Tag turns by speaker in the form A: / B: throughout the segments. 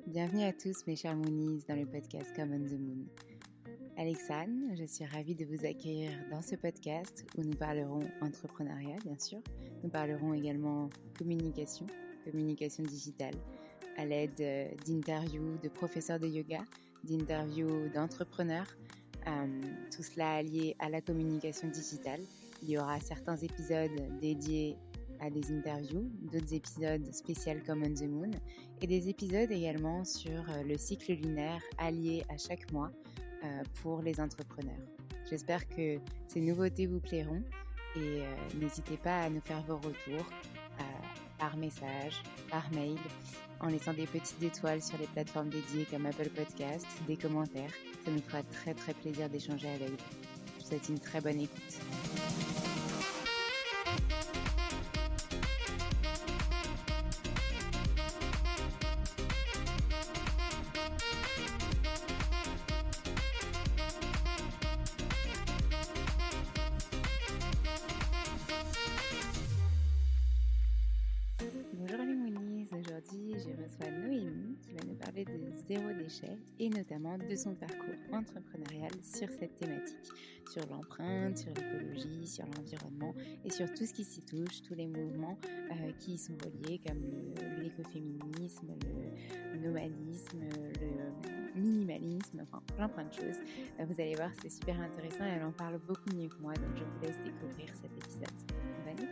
A: Bienvenue à tous mes chers Moonies dans le podcast Come on the Moon. Alexandre, je suis ravie de vous accueillir dans ce podcast où nous parlerons entrepreneuriat bien sûr. Nous parlerons également communication digitale à l'aide d'interviews de professeurs de yoga, d'interviews d'entrepreneurs, tout cela allié à la communication digitale. Il y aura certains épisodes dédiés à des interviews, d'autres épisodes spéciaux Come on the Moon et des épisodes également sur le cycle lunaire allié à chaque mois pour les entrepreneurs. J'espère que ces nouveautés vous plairont et n'hésitez pas à nous faire vos retours par message, par mail, en laissant des petites étoiles sur les plateformes dédiées comme Apple Podcast, des commentaires. Ça nous fera très très plaisir d'échanger avec vous. Je vous souhaite une très bonne écoute. Bonjour les Moonies, aujourd'hui je reçois Noémie qui va nous parler de zéro déchet et notamment de son parcours entrepreneurial sur cette thématique, sur l'empreinte, sur l'écologie, sur l'environnement et sur tout ce qui s'y touche, tous les mouvements qui y sont reliés comme l'écoféminisme, le nomadisme, le minimalisme, enfin plein de choses. Vous allez voir, c'est super intéressant et elle en parle beaucoup mieux que moi, donc je vous laisse découvrir cet épisode. Bonne écoute.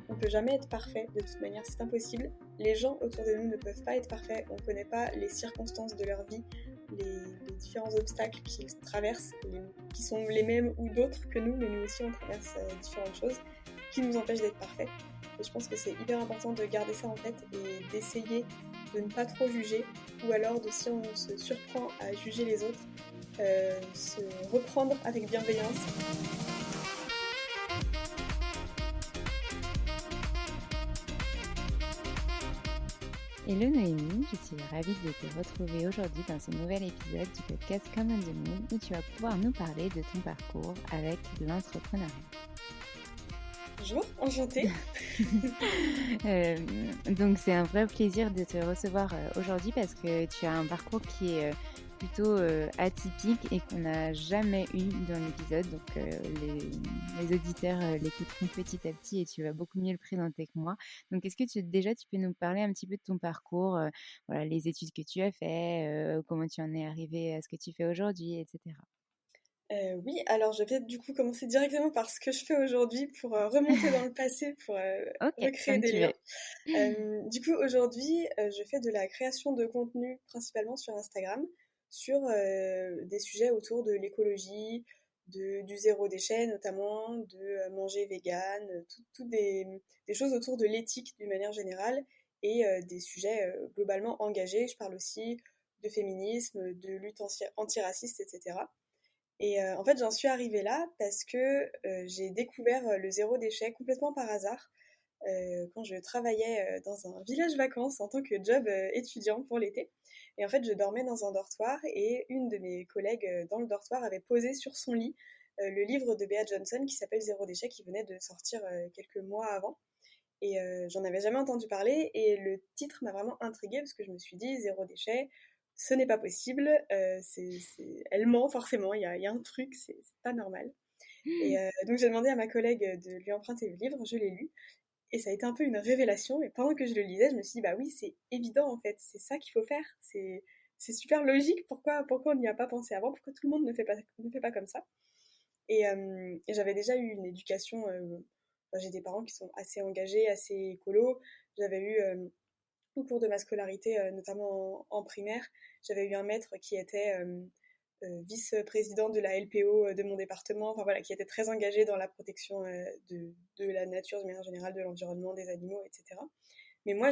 B: On ne peut jamais être parfait, de toute manière, c'est impossible. Les gens autour de nous ne peuvent pas être parfaits, on ne connaît pas les circonstances de leur vie, les différents obstacles qu'ils traversent, qui sont les mêmes ou d'autres que nous, mais nous aussi on traverse différentes choses qui nous empêchent d'être parfaits. Et je pense que c'est hyper important de garder ça en tête et d'essayer de ne pas trop juger, ou alors de, si on se surprend à juger les autres, se reprendre avec bienveillance.
A: Hello Noémie, je suis ravie de te retrouver aujourd'hui dans ce nouvel épisode du podcast Come on the Moon où tu vas pouvoir nous parler de ton parcours avec l'entrepreneuriat.
B: Bonjour, enchantée.
A: Donc c'est un vrai plaisir de te recevoir aujourd'hui parce que tu as un parcours qui est plutôt atypique et qu'on n'a jamais eu dans l'épisode. Donc les auditeurs l'écouteront petit à petit et tu vas beaucoup mieux le présenter que moi. Donc est-ce que tu peux nous parler un petit peu de ton parcours, voilà, les études que tu as fait, comment tu en es arrivé à ce que tu fais aujourd'hui, etc.
B: Oui, alors je vais du coup commencer directement par ce que je fais aujourd'hui pour remonter dans le passé, pour recréer des liens. Du coup, aujourd'hui, je fais de la création de contenu principalement sur Instagram, sur des sujets autour de l'écologie, du zéro déchet notamment, de manger vegan, toutes des choses autour de l'éthique d'une manière générale et des sujets globalement engagés. Je parle aussi de féminisme, de lutte antiraciste, etc. Et en fait, j'en suis arrivée là parce que j'ai découvert le zéro déchet complètement par hasard quand je travaillais dans un village vacances en tant que job étudiant pour l'été. Et en fait, je dormais dans un dortoir et une de mes collègues dans le dortoir avait posé sur son lit le livre de Bea Johnson qui s'appelle Zéro déchet, qui venait de sortir quelques mois avant. Et j'en avais jamais entendu parler et le titre m'a vraiment intriguée parce que je me suis dit zéro déchet, ce n'est pas possible, elle ment forcément, il y a un truc, c'est pas normal. Et donc j'ai demandé à ma collègue de lui emprunter le livre, je l'ai lu et ça a été un peu une révélation. Et pendant que je le lisais, je me suis dit bah oui, c'est évident en fait, c'est ça qu'il faut faire, c'est super logique, pourquoi on n'y a pas pensé avant, pourquoi tout le monde ne fait pas comme ça. Et j'avais déjà eu une éducation, j'ai des parents qui sont assez engagés, assez écolos. J'avais eu au cours de ma scolarité, notamment en primaire, j'avais eu un maître qui était vice-président de la LPO de mon département, enfin voilà, qui était très engagé dans la protection de la nature de manière générale, de l'environnement, des animaux, etc. Mais moi,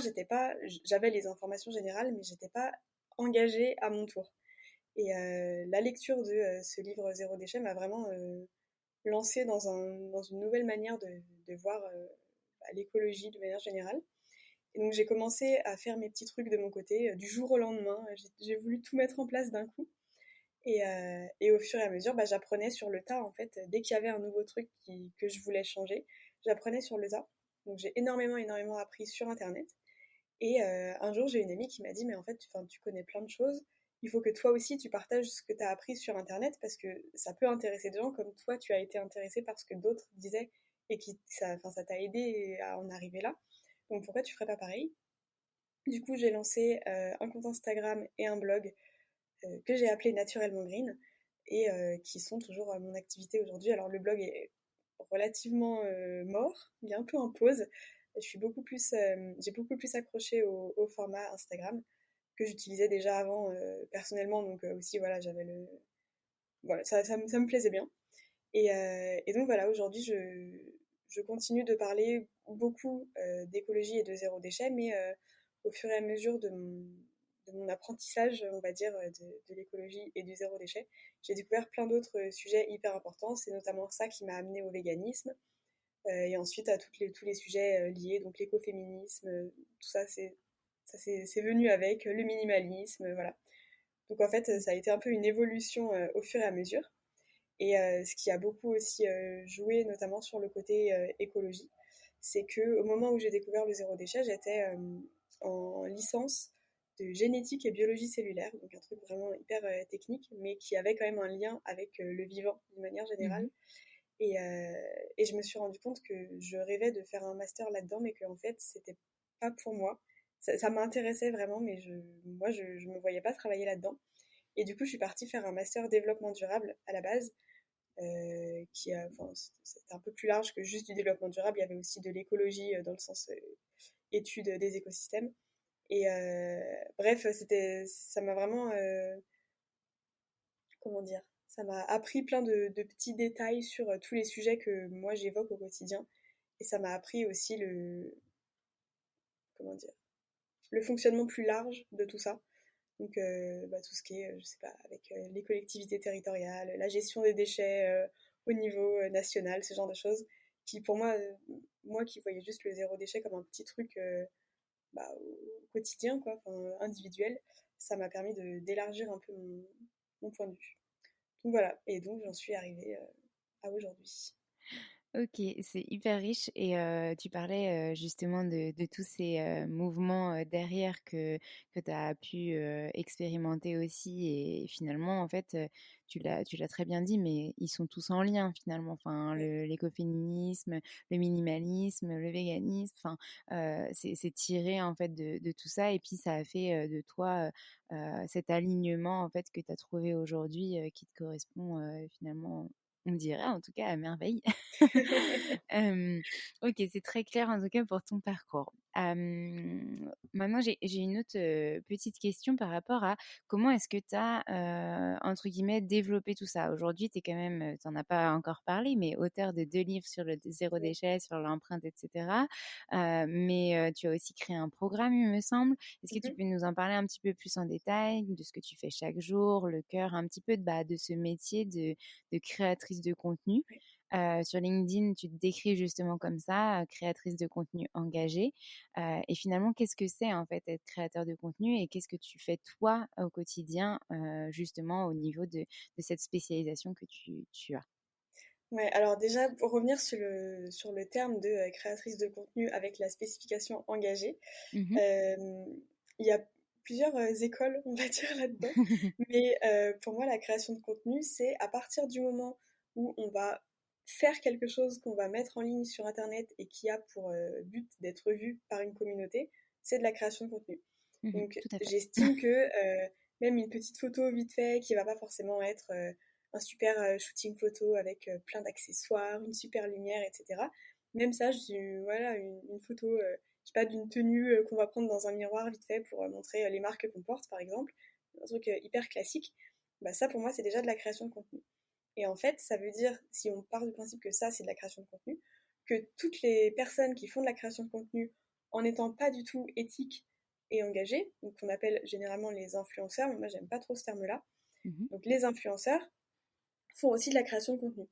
B: j'avais les informations générales, mais j'étais pas engagée à mon tour. Et la lecture de ce livre Zéro déchet m'a vraiment lancée dans une nouvelle manière de voir l'écologie de manière générale. Et donc j'ai commencé à faire mes petits trucs de mon côté, du jour au lendemain. J'ai voulu tout mettre en place d'un coup. Et au fur et à mesure, j'apprenais sur le tas, en fait. Dès qu'il y avait un nouveau truc que je voulais changer, j'apprenais sur le tas. Donc j'ai énormément appris sur Internet. Et un jour, j'ai une amie qui m'a dit, mais en fait, tu connais plein de choses. Il faut que toi aussi, tu partages ce que tu as appris sur Internet parce que ça peut intéresser des gens comme toi, tu as été intéressé par ce que d'autres disaient et ça t'a aidé à en arriver là. Donc pourquoi tu ferais pas pareil? Du coup, j'ai lancé un compte Instagram et un blog que j'ai appelé Naturellement Green et qui sont toujours mon activité aujourd'hui. Alors le blog est relativement mort, il est un peu en pause. J'ai beaucoup plus accroché au format Instagram que j'utilisais déjà avant personnellement, donc aussi voilà, voilà, ça me plaisait bien. Et donc voilà, aujourd'hui je continue de parler beaucoup d'écologie et de zéro déchet, mais au fur et à mesure de mon apprentissage, on va dire, de l'écologie et du zéro déchet, j'ai découvert plein d'autres sujets hyper importants. C'est notamment ça qui m'a amenée au véganisme. Et ensuite à tous les sujets liés, donc l'écoféminisme, tout ça, c'est venu avec le minimalisme, voilà. Donc en fait, ça a été un peu une évolution au fur et à mesure. Et ce qui a beaucoup aussi joué, notamment sur le côté écologie, c'est qu'au moment où j'ai découvert le zéro déchet, j'étais en licence de génétique et biologie cellulaire, donc un truc vraiment hyper technique, mais qui avait quand même un lien avec le vivant d'une manière générale. Et je me suis rendu compte que je rêvais de faire un master là-dedans, mais qu'en fait, c'était pas pour moi. Ça m'intéressait vraiment, mais moi, je me voyais pas travailler là-dedans. Et du coup, je suis partie faire un master développement durable à la base, c'était un peu plus large que juste du développement durable. Il y avait aussi de l'écologie dans le sens étude des écosystèmes. Et bref, ça m'a vraiment, comment dire, ça m'a appris plein de petits détails sur tous les sujets que moi j'évoque au quotidien. Et ça m'a appris aussi comment dire, le fonctionnement plus large de tout ça. Donc tout ce qui est, je sais pas, avec les collectivités territoriales, la gestion des déchets au niveau national, ce genre de choses, qui pour moi, moi qui voyais juste le zéro déchet comme un petit truc au quotidien, quoi, individuel, ça m'a permis d'élargir un peu mon point de vue. Donc voilà, et donc j'en suis arrivée à aujourd'hui.
A: Ok, c'est hyper riche et tu parlais justement de tous ces mouvements derrière que tu as pu expérimenter aussi et finalement en fait tu l'as très bien dit mais ils sont tous en lien finalement enfin
B: Ouais.
A: l'écoféminisme, le minimalisme, le véganisme enfin c'est tiré en fait de tout ça et puis ça a fait de toi cet alignement en fait que tu as trouvé aujourd'hui qui te correspond finalement on dirait en tout cas à merveille. Ok, c'est très clair en tout cas pour ton parcours. Maintenant, j'ai une autre petite question par rapport à comment est-ce que tu as, entre guillemets, développé tout ça. Aujourd'hui, tu es quand même, tu n'en as pas encore parlé, mais auteur de 2 livres sur le zéro
B: Ouais.
A: déchet, sur l'empreinte, etc. Mais tu as aussi créé un programme, il me semble. Est-ce que tu
B: Mhm.
A: peux nous en parler un petit peu plus en détail de ce que tu fais chaque jour, le cœur, un petit peu de ce métier de créatrice de contenu?
B: Ouais.
A: Sur LinkedIn, tu te décris justement comme ça, créatrice de contenu engagée. Et finalement, qu'est-ce que c'est en fait être créateur de contenu et qu'est-ce que tu fais toi au quotidien, justement au niveau de cette spécialisation que tu as?
B: Ouais, alors déjà, pour revenir sur le terme de créatrice de contenu avec la spécification engagée,
A: Mhm.
B: euh, il y a plusieurs écoles, on va dire, là-dedans. Mais pour moi, la création de contenu, c'est à partir du moment où on va faire quelque chose qu'on va mettre en ligne sur Internet et qui a pour but d'être vu par une communauté, c'est de la création de contenu.
A: Mhm,
B: Donc
A: tout à fait.
B: j'estime que même une petite photo vite fait qui va pas forcément être un super shooting photo avec plein d'accessoires, une super lumière, etc. Même ça, voilà, une photo, je sais pas, d'une tenue qu'on va prendre dans un miroir vite fait pour montrer les marques qu'on porte, par exemple, un truc hyper classique, bah ça pour moi c'est déjà de la création de contenu. Et en fait, ça veut dire, si on part du principe que ça c'est de la création de contenu, que toutes les personnes qui font de la création de contenu en n'étant pas du tout éthiques et engagées, donc qu'on appelle généralement les influenceurs, mais moi j'aime pas trop ce terme-là,
A: Mhm.
B: donc les influenceurs font aussi de la création de contenu.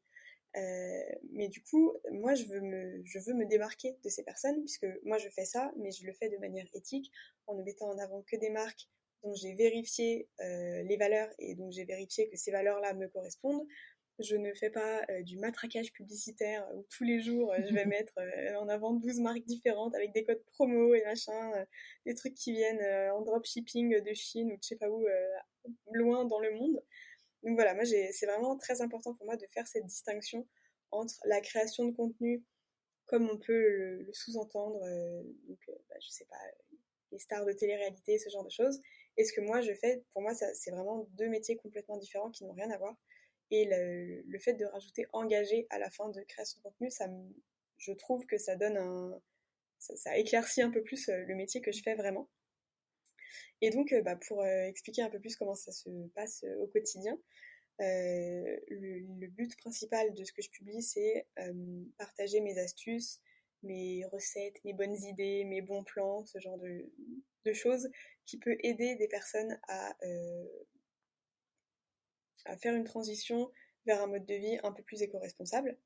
B: Mais du coup, moi, je veux me démarquer de ces personnes, puisque moi, je fais ça, mais je le fais de manière éthique, en ne mettant en avant que des marques dont j'ai vérifié les valeurs et dont j'ai vérifié que ces valeurs-là me correspondent. Je ne fais pas du matraquage publicitaire où tous les jours, je vais mettre en avant 12 marques différentes avec des codes promo et machin, des trucs qui viennent en dropshipping de Chine ou de je sais pas où, loin dans le monde. Donc voilà, moi c'est vraiment très important pour moi de faire cette distinction entre la création de contenu, comme on peut le sous-entendre, je sais pas, les stars de télé-réalité, ce genre de choses, et ce que moi je fais. Pour moi, c'est vraiment deux métiers complètement différents qui n'ont rien à voir. Et le fait de rajouter engagé à la fin de création de contenu, je trouve que ça donne ça éclaircit un peu plus le métier que je fais vraiment. Et donc, pour expliquer un peu plus comment ça se passe au quotidien, le but principal de ce que je publie, c'est partager mes astuces, mes recettes, mes bonnes idées, mes bons plans, ce genre de choses qui peut aider des personnes à faire une transition vers un mode de vie un peu plus éco-responsable.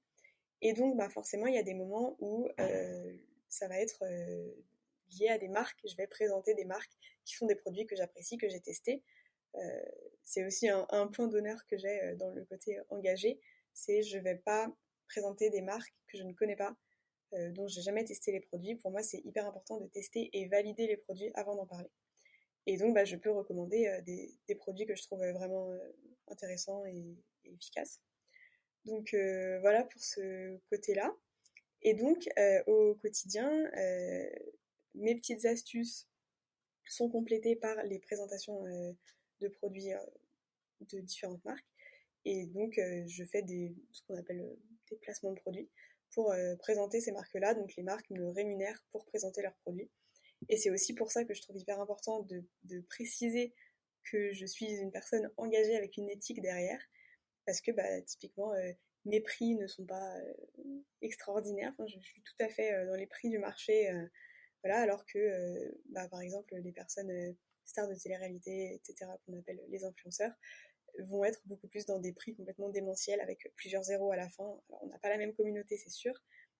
B: Et donc, forcément, il y a des moments où ça va être lié à des marques. Je vais présenter des marques qui font des produits que j'apprécie, que j'ai testés. C'est aussi un point d'honneur que j'ai dans le côté engagé. C'est je vais pas présenter des marques que je ne connais pas, dont j'ai jamais testé les produits. Pour moi, c'est hyper important de tester et valider les produits avant d'en parler. Et donc, je peux recommander des produits que je trouve vraiment intéressants et efficaces. Donc voilà pour ce côté-là. Et donc au quotidien, mes petites astuces sont complétées par les présentations de produits de différentes marques. Et donc je fais ce qu'on appelle des placements de produits pour présenter ces marques-là. Donc les marques me rémunèrent pour présenter leurs produits. Et c'est aussi pour ça que je trouve hyper important de préciser que je suis une personne engagée avec une éthique derrière, parce que typiquement mes prix ne sont pas extraordinaires. Enfin, je suis tout à fait dans les prix du marché, voilà, alors que par exemple les personnes stars de télé-réalité, etc., qu'on appelle les influenceurs, vont être beaucoup plus dans des prix complètement démentiels avec plusieurs zéros à la fin. Alors on n'a pas la même communauté, c'est sûr,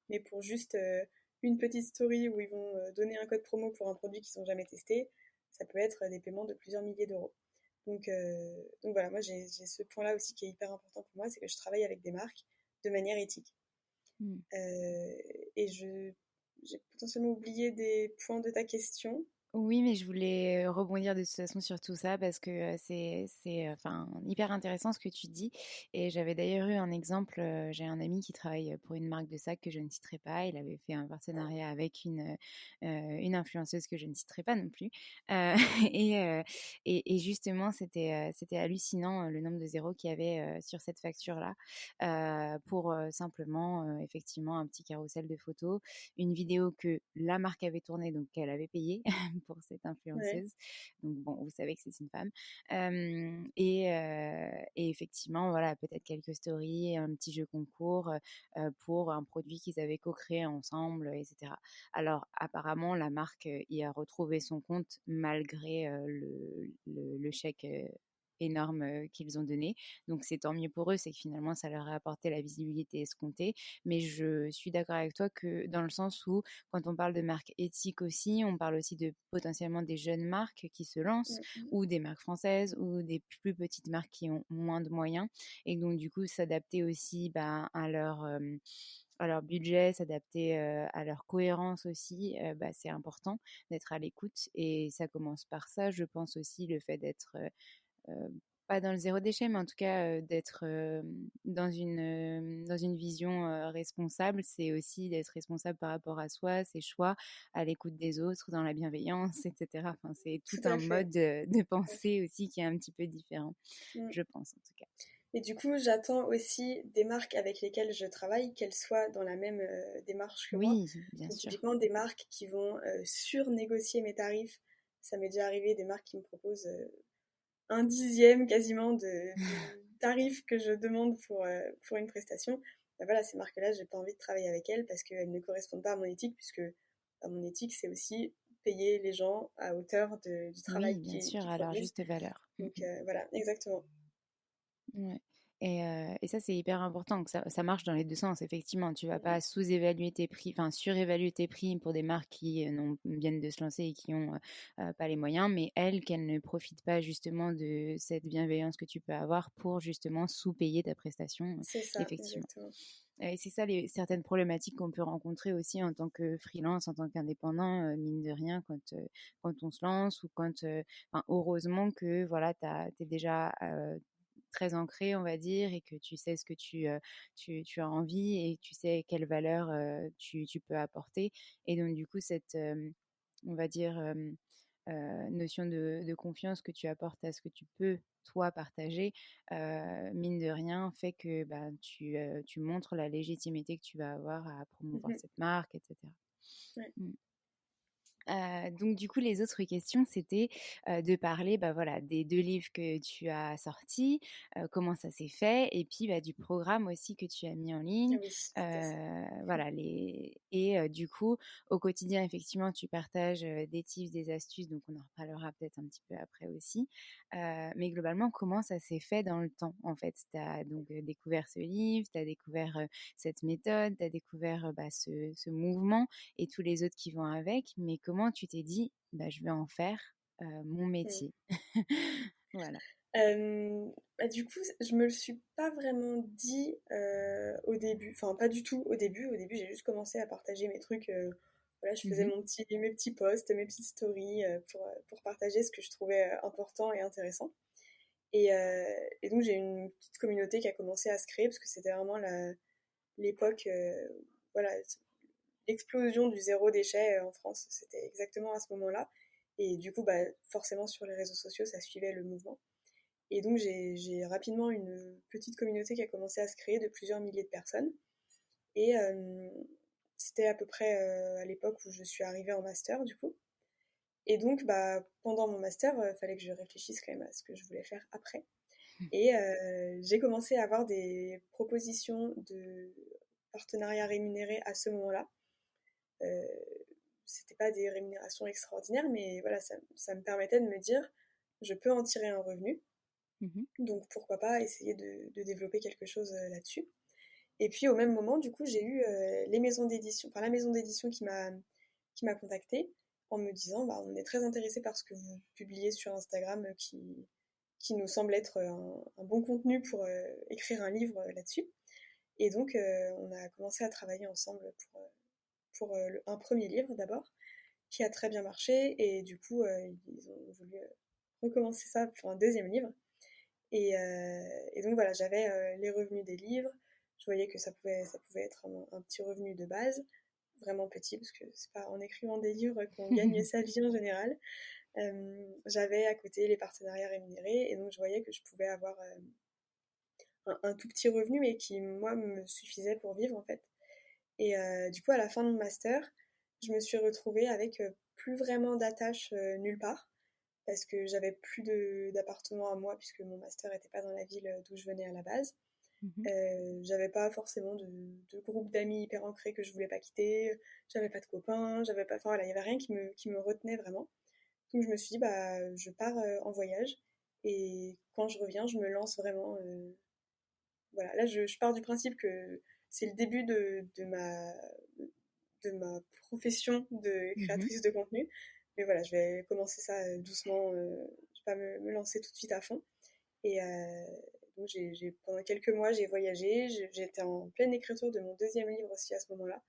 B: mais pour juste une petite story où ils vont donner un code promo pour un produit qu'ils n'ont jamais testé, ça peut être des paiements de plusieurs milliers d'euros. Donc voilà, moi j'ai ce point-là aussi qui est hyper important pour moi, c'est que je travaille avec des marques de manière éthique. Et j'ai potentiellement oublié des points de ta question.
A: Oui, mais je voulais rebondir de toute façon sur tout ça parce que c'est hyper intéressant ce que tu dis. Et j'avais d'ailleurs eu un exemple, j'ai un ami qui travaille pour une marque de sac que je ne citerai pas. Il avait fait un partenariat avec une influenceuse que je ne citerai pas non plus. Et justement, c'était hallucinant le nombre de zéros qu'il y avait sur cette facture-là pour simplement, effectivement, un petit carrousel de photos, une vidéo que la marque avait tournée, donc qu'elle avait payée pour cette influenceuse.
B: Ouais.
A: Donc bon, vous savez que c'est une femme. Et effectivement, voilà, peut-être quelques stories, un petit jeu concours pour un produit qu'ils avaient co-créé ensemble, etc. Alors apparemment, la marque y a retrouvé son compte malgré le chèque énorme qu'ils ont donné. Donc c'est tant mieux pour eux, c'est que finalement ça leur a apporté la visibilité escomptée. Mais je suis d'accord avec toi que dans le sens où quand on parle de marques éthiques aussi, on parle aussi de potentiellement des jeunes marques qui se lancent ou des marques françaises ou des plus petites marques qui ont moins de moyens et donc du coup s'adapter aussi à leur budget, s'adapter à leur cohérence aussi, c'est important d'être à l'écoute et ça commence par ça. Je pense aussi le fait d'être pas dans le zéro déchet, mais en tout cas d'être dans une vision responsable, c'est aussi d'être responsable par rapport à soi, ses choix, à l'écoute des autres, dans la bienveillance, etc. Enfin, c'est tout un mode de pensée aussi qui est un petit peu différent, je pense en tout cas.
B: Et du coup, j'attends aussi des marques avec lesquelles je travaille, qu'elles soient dans la même démarche que moi.
A: Oui, bien
B: Donc,
A: sûr.
B: typiquement, des marques qui vont surnégocier mes tarifs. Ça m'est déjà arrivé, des marques qui me proposent un dixième quasiment du tarif que je demande pour une prestation. Voilà, ces marques-là, j'ai pas envie de travailler avec elles parce qu'elles ne correspondent pas à mon éthique, puisque mon éthique, c'est aussi payer les gens à hauteur du travail
A: Oui, bien
B: qu'ils
A: sûr, à leur
B: produisent.
A: juste valeur.
B: Donc voilà, exactement.
A: Ouais. Et ça, c'est hyper important, que ça marche dans les deux sens, effectivement. Tu vas pas sous-évaluer tes prix, enfin surévaluer tes prix pour des marques qui viennent de se lancer et qui n'ont pas les moyens, mais elles, qu'elles ne profitent pas justement de cette bienveillance que tu peux avoir pour justement sous-payer ta prestation,
B: C'est ça,
A: effectivement.
B: exactement.
A: Et c'est ça, certaines problématiques qu'on peut rencontrer aussi en tant que freelance, en tant qu'indépendant, mine de rien, quand on se lance ou heureusement que voilà, t'es déjà très ancré, on va dire, et que tu sais ce que tu as envie et tu sais quelle valeur tu peux apporter. Et donc, du coup, on va dire, notion de confiance que tu apportes à ce que tu peux, toi, partager, mine de rien, fait que bah, tu montres la légitimité que tu vas avoir à promouvoir cette marque, etc.
B: Ouais.
A: Donc du coup, les autres questions, c'était de parler bah, voilà, des 2 livres que tu as sortis, comment ça s'est fait, et puis bah, du programme aussi que tu as mis en ligne.
B: Oui, c'était ça.
A: Voilà, et du coup, au quotidien, effectivement, tu partages des tips, des astuces, donc on en reparlera peut-être un petit peu après aussi. Mais globalement, comment ça s'est fait dans le temps, en fait? Tu as donc découvert ce livre, tu as découvert cette méthode, tu as découvert bah, ce mouvement et tous les autres qui vont avec, mais comment tu t'es dit, bah, je vais en faire mon métier? Voilà.
B: Bah, du coup, je me le suis pas vraiment dit au début, enfin pas du tout au début. Au début, j'ai juste commencé à partager mes trucs. Voilà, je faisais
A: Mhm,
B: mes petits posts, mes petites stories pour partager ce que je trouvais important et intéressant. Et donc, j'ai une petite communauté qui a commencé à se créer parce que c'était vraiment l'époque, voilà, l'explosion du zéro déchet en France. C'était exactement à ce moment-là. Et du coup, bah, forcément, sur les réseaux sociaux, ça suivait le mouvement. Et donc, j'ai rapidement une petite communauté qui a commencé à se créer de plusieurs milliers de personnes. Et c'était à peu près à l'époque où je suis arrivée en master, du coup. Et donc, bah, pendant mon master, il fallait que je réfléchisse quand même à ce que je voulais faire après. Et j'ai commencé à avoir des propositions de partenariats rémunérés à ce moment-là. Euh, C'était pas des rémunérations extraordinaires, mais voilà, ça me permettait de me dire, je peux en tirer un revenu.
A: mhm,
B: Donc pourquoi pas essayer de développer quelque chose là-dessus. Et puis au même moment, du coup, j'ai eu les maisons d'édition, enfin la maison d'édition qui m'a contactée en me disant, bah, on est très intéressé par ce que vous publiez sur Instagram qui nous semble être un bon contenu pour écrire un livre là-dessus. Et donc on a commencé à travailler ensemble pour un premier livre d'abord, qui a très bien marché. Et du coup, ils ont voulu recommencer ça pour un deuxième livre. Et donc voilà, j'avais les revenus des livres. Je voyais que ça pouvait être un petit revenu de base, vraiment petit, parce que c'est pas en écrivant des livres qu'on gagne sa vie en général. J'avais à côté les partenariats rémunérés, et donc je voyais que je pouvais avoir un tout petit revenu, mais qui, moi, me suffisait pour vivre, en fait. Et du coup, à la fin de mon master, je me suis retrouvée avec plus vraiment d'attache nulle part, parce que j'avais plus d'appartement à moi, puisque mon master n'était pas dans la ville d'où je venais à la base.
A: mhm.
B: J'avais pas forcément de groupe d'amis hyper ancré que je voulais pas quitter, j'avais pas de copains, j'avais pas, enfin voilà, il y avait rien qui me retenait vraiment. Donc je me suis dit, bah, je pars en voyage, et quand je reviens, je me lance vraiment. Voilà, là je pars du principe que c'est le début de ma profession de
A: Mhm.
B: créatrice de contenu. Mais voilà, je vais commencer ça doucement, je vais pas me lancer tout de suite à fond. Et donc pendant quelques mois, j'ai voyagé, j'étais en pleine écriture de mon deuxième livre aussi à ce moment-là.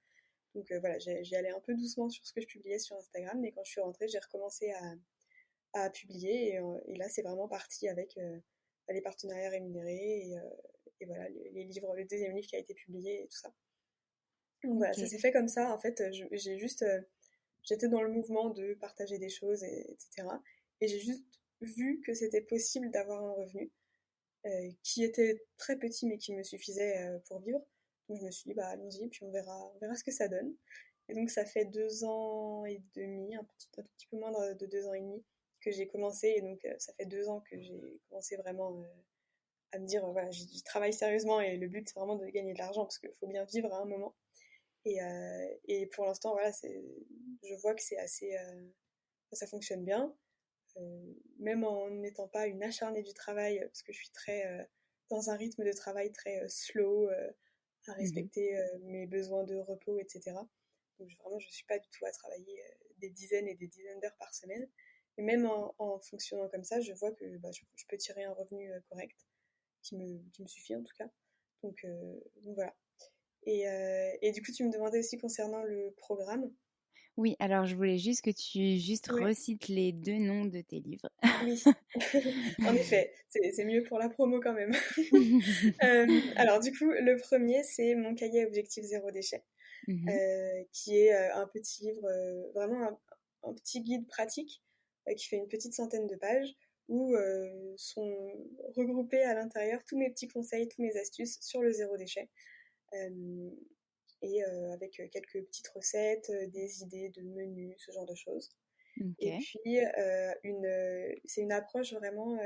B: Donc voilà, j'y allais un peu doucement sur ce que je publiais sur Instagram, mais quand je suis rentrée, j'ai recommencé à publier. Et là, c'est vraiment parti avec les partenariats rémunérés et voilà, les livres, le deuxième livre qui a été publié et tout ça. Donc voilà, ça
A: Ok.
B: s'est fait comme ça. En fait, j'étais dans le mouvement de partager des choses, etc. Et j'ai juste vu que c'était possible d'avoir un revenu qui était très petit mais qui me suffisait pour vivre. Donc je me suis dit, bah allons-y, puis on verra ce que ça donne. Et donc ça fait 2 ans et demi, un tout petit peu moins de 2 ans et demi que j'ai commencé. Et donc ça fait 2 ans que j'ai commencé vraiment à me dire, voilà, j'y travaille sérieusement et le but c'est vraiment de gagner de l'argent parce qu'il faut bien vivre à un moment. Et pour l'instant, voilà, je vois que c'est assez, ça fonctionne bien. Même en n'étant pas une acharnée du travail, parce que je suis très dans un rythme de travail très slow, à
A: Mmh.
B: respecter mes besoins de repos, etc. Donc vraiment, je ne suis pas du tout à travailler des dizaines et des dizaines d'heures par semaine. Et même en fonctionnant comme ça, je vois que je peux tirer un revenu correct, qui me suffit en tout cas. Donc voilà. Et du coup, tu me demandais aussi concernant le programme.
A: Oui, alors je voulais juste que tu juste
B: Ouais,
A: recites les 2 noms de tes livres.
B: oui. En effet, c'est mieux pour la promo quand même. Alors du coup, le premier, c'est mon cahier Objectif Zéro Déchet,
A: Mmh.
B: qui est un petit livre, vraiment un petit guide pratique qui fait une petite centaine de pages où sont regroupés à l'intérieur tous mes petits conseils, tous mes astuces sur le zéro déchet. Euh, Avec quelques petites recettes, des idées de menus, ce genre de choses. Et
A: OK.
B: puis, c'est une approche vraiment,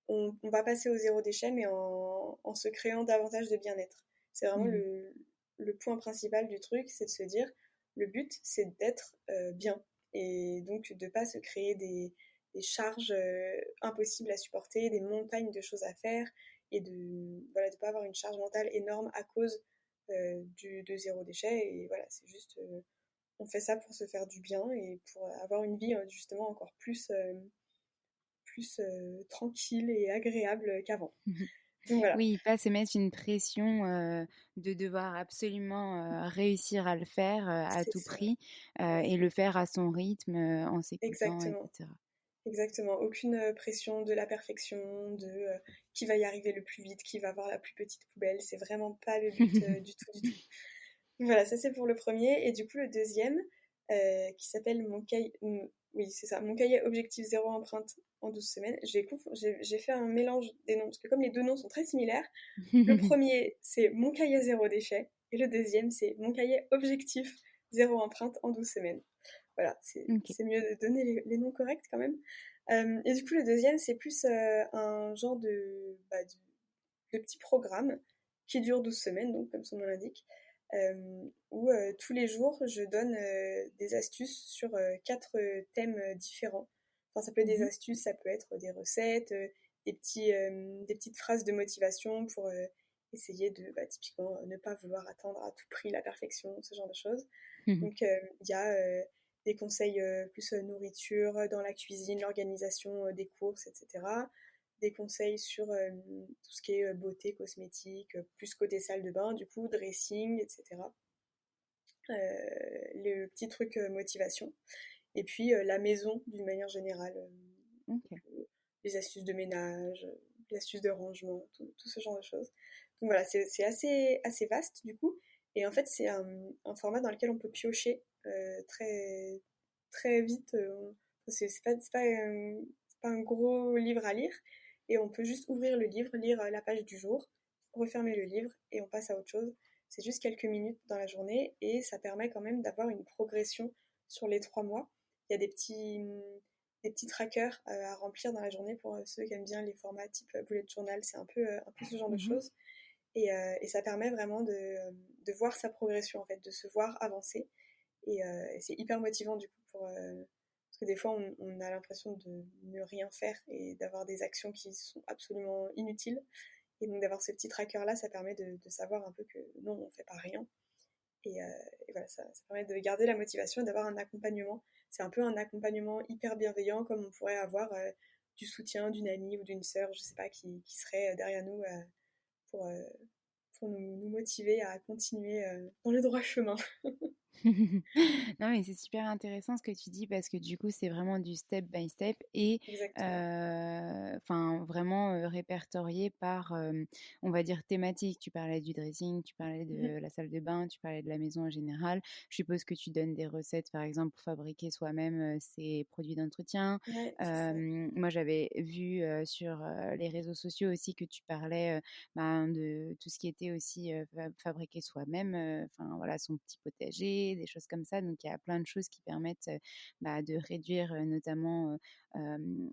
B: on va passer au zéro déchet, mais en se créant davantage de bien-être. C'est vraiment
A: Mmh.
B: le point principal du truc, c'est de se dire, le but, c'est d'être bien. Et donc, de ne pas se créer des charges impossibles à supporter, des montagnes de choses à faire, et voilà, de pas avoir une charge mentale énorme à cause de zéro déchet. Et voilà, c'est juste, on fait ça pour se faire du bien et pour avoir une vie justement encore plus tranquille et agréable qu'avant. Donc voilà,
A: Oui, pas se mettre une pression, de devoir absolument, réussir à le faire, à
B: c'est
A: tout
B: ça.
A: prix,
B: Ouais,
A: et le faire à son rythme, en s'écoutant et
B: exactement.
A: cetera.
B: Exactement. Aucune pression de la perfection, de qui va y arriver le plus vite, qui va avoir la plus petite poubelle. C'est vraiment pas le but du tout, du tout. Voilà, ça c'est pour le premier. Et du coup, le deuxième, qui s'appelle mon cahier. Oui, c'est ça, mon cahier Objectif Zéro Empreinte en 12 semaines. J'ai fait un mélange des noms, parce que comme les deux noms sont très similaires, le premier c'est mon cahier Zéro Déchet, et le deuxième c'est mon cahier Objectif Zéro Empreinte en 12 semaines. Voilà,
A: OK.
B: c'est mieux de donner les noms corrects quand même. Et du coup, le deuxième, c'est plus un genre de petit programme qui dure 12 semaines, donc comme son nom l'indique, où tous les jours, je donne des astuces sur 4 thèmes différents. Enfin, ça peut être des
A: Mmh.
B: astuces, ça peut être des recettes, des petites phrases de motivation pour essayer de, typiquement, ne pas vouloir atteindre à tout prix la perfection, ce genre de choses. Donc, il y a des conseils plus nourriture, dans la cuisine, l'organisation des courses, etc. Des conseils sur tout ce qui est beauté, cosmétique, plus côté salle de bain, du coup, dressing, etc. Le petit truc motivation. Et puis la maison, d'une manière générale.
A: OK.
B: Les astuces de ménage, les astuces de rangement, tout ce genre de choses. Donc voilà, c'est assez vaste du coup. Et en fait, c'est un format dans lequel on peut piocher très, très vite. C'est pas un gros livre à lire. Et on peut juste ouvrir le livre, lire la page du jour, refermer le livre et on passe à autre chose. C'est juste quelques minutes dans la journée et ça permet quand même d'avoir une progression sur les 3 mois. Il y a des petits trackers à remplir dans la journée pour ceux qui aiment bien les formats type bullet journal. C'est un peu ce genre de
A: Mmh.
B: choses. Et ça permet vraiment de voir sa progression, en fait, de se voir avancer. Et c'est hyper motivant, du coup, parce que des fois, on a l'impression de ne rien faire et d'avoir des actions qui sont absolument inutiles. Et donc, d'avoir ce petit tracker-là, ça permet de savoir un peu que non, on ne fait pas rien. Et, euh, et voilà, ça permet de garder la motivation et d'avoir un accompagnement. C'est un peu un accompagnement hyper bienveillant, comme on pourrait avoir du soutien d'une amie ou d'une sœur, je sais pas, qui serait derrière nous pour, euh, pour nous motiver à continuer dans le droit chemin.
A: Non, mais c'est super intéressant ce que tu dis parce que du coup, c'est vraiment du step by step et
B: Exactement.
A: enfin, vraiment répertorié par, on va dire, thématique. Tu parlais du dressing, tu parlais
B: Mhm.
A: de la salle de bain, tu parlais de la maison en général. Je suppose que tu donnes des recettes, par exemple, pour fabriquer soi-même ces produits d'entretien.
B: Ouais, c'est ça.
A: Moi, j'avais vu sur les réseaux sociaux aussi que tu parlais ben, de tout ce qui était aussi fabriqué soi-même, enfin voilà, son petit potager, des choses comme ça. Donc il y a plein de choses qui permettent bah, de réduire notamment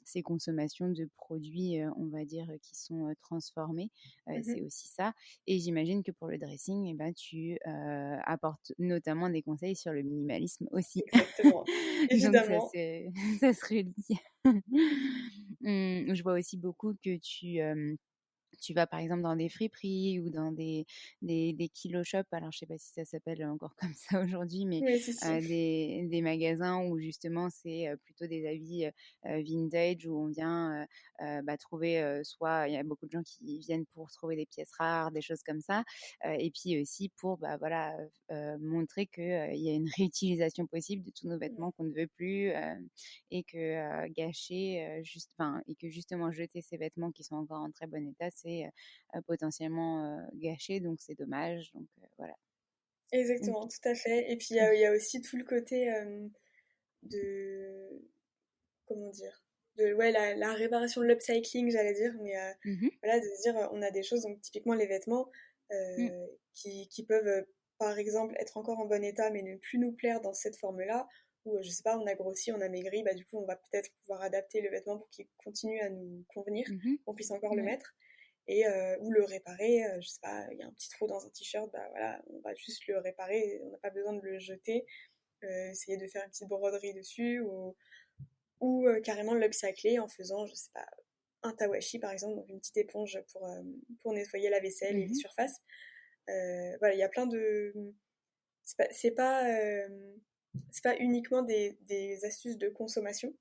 A: ces consommations de produits, on va dire, qui sont transformés. C'est
B: Mhm.
A: aussi ça. Et j'imagine que pour le dressing, eh ben, tu apportes notamment des conseils sur le minimalisme aussi.
B: Exactement.
A: Donc
B: Évidemment.
A: ça se relie. Je vois aussi beaucoup que tu vas par exemple dans des friperies ou dans des kilo shops, alors je sais pas si ça s'appelle encore comme ça aujourd'hui, mais
B: Oui, si, si.
A: des magasins où justement c'est plutôt des habits vintage où on vient trouver, soit il y a beaucoup de gens qui viennent pour trouver des pièces rares, des choses comme ça, et puis aussi pour voilà, montrer qu'il y a une réutilisation possible de tous nos vêtements qu'on ne veut plus, et que gâcher, et que justement jeter ces vêtements qui sont encore en très bon état, c'est potentiellement gâcher, donc c'est dommage. Donc voilà.
B: Exactement,
A: Ok.
B: tout à fait. Et puis il y a aussi tout le côté de comment dire? De ouais, la réparation, de l'upcycling, j'allais dire, mais
A: Mhm.
B: voilà, de se dire, on a des choses, donc typiquement les vêtements,
A: Mm.
B: qui peuvent, par exemple, être encore en bon état, mais ne plus nous plaire dans cette forme-là, ou je sais pas, on a grossi, on a maigri, bah du coup, on va peut-être pouvoir adapter le vêtement pour qu'il continue à nous convenir,
A: Mhm.
B: qu'on puisse encore le
A: Ouais.
B: mettre, et ou le réparer, je sais pas, il y a un petit trou dans un t-shirt, bah voilà, on va juste le réparer, on n'a pas besoin de le jeter, essayer de faire une petite broderie dessus, ou carrément l'upcycler en faisant, je sais pas, un tawashi par exemple, donc une petite éponge pour nettoyer la vaisselle et les
A: Mhm.
B: surfaces. Voilà, il y a plein de... C'est pas uniquement des astuces de consommation,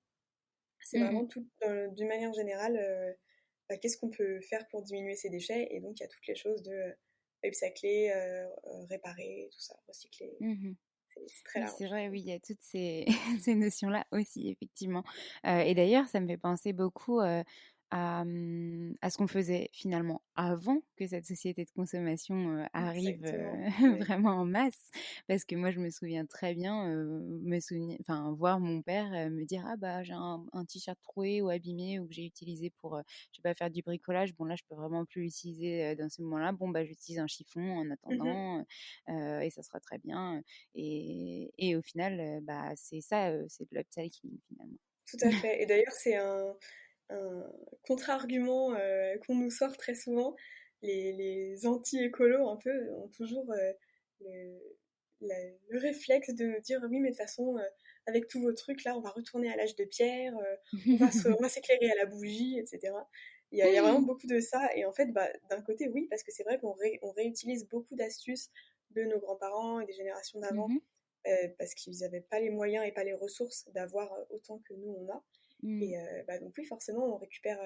B: c'est
A: Mm.
B: vraiment tout, d'une manière générale, qu'est-ce qu'on peut faire pour diminuer ses déchets, et donc il y a toutes les choses de upcycler, réparer, tout ça, recycler,
A: Mhm.
B: c'est très
A: Oui, c'est
B: large.
A: vrai, oui, il y a toutes ces, ces notions-là aussi, effectivement. Et d'ailleurs, ça me fait penser beaucoup à ce qu'on faisait finalement avant que cette société de consommation arrive
B: Exactement, ouais.
A: vraiment en masse. Parce que moi, je me souviens très bien enfin, voir mon père me dire, ah bah j'ai un t-shirt troué ou abîmé ou que j'ai utilisé pour, je sais pas, faire du bricolage. Bon, là, je peux vraiment plus l'utiliser dans ce moment-là. Bon, bah j'utilise un chiffon en
B: Mhm.
A: attendant et ça sera très bien. Et au final, c'est ça, c'est de l'upcycling finalement.
B: Tout à fait. Et d'ailleurs, c'est un contre-argument qu'on nous sort très souvent. Les anti-écolos, un peu, ont toujours le, le réflexe de nous dire oui, mais de toute façon, avec tous vos trucs là, on va retourner à l'âge de pierre, on va s'éclairer à la bougie, etc. Il y a vraiment beaucoup de ça. Et en fait, d'un côté, oui, parce que c'est vrai on réutilise beaucoup d'astuces de nos grands-parents et des générations d'avant,
A: Mhm.
B: parce qu'ils n'avaient pas les moyens et pas les ressources d'avoir autant que nous on a.
A: Mm.
B: Et donc oui, forcément, on récupère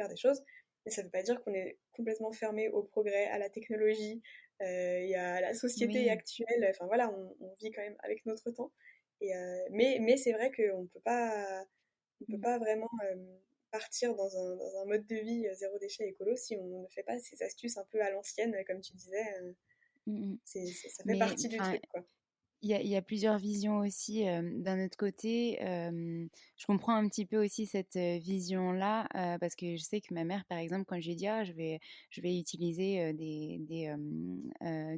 B: des choses, mais ça ne veut pas dire qu'on est complètement fermé au progrès, à la technologie et à la société
A: Oui.
B: actuelle. Enfin voilà, on vit quand même avec notre temps. Mais c'est vrai qu'on ne peut
A: Mm.
B: pas vraiment partir dans un mode de vie zéro déchet écolo si on ne fait pas ces astuces un peu à l'ancienne, comme tu disais.
A: Mm.
B: Ça fait
A: Mais
B: partie du
A: enfin,
B: truc, quoi.
A: il y a plusieurs visions aussi. D'un autre côté, je comprends un petit peu aussi cette vision-là, parce que je sais que ma mère, par exemple, quand je lui ai dit ah, je vais utiliser des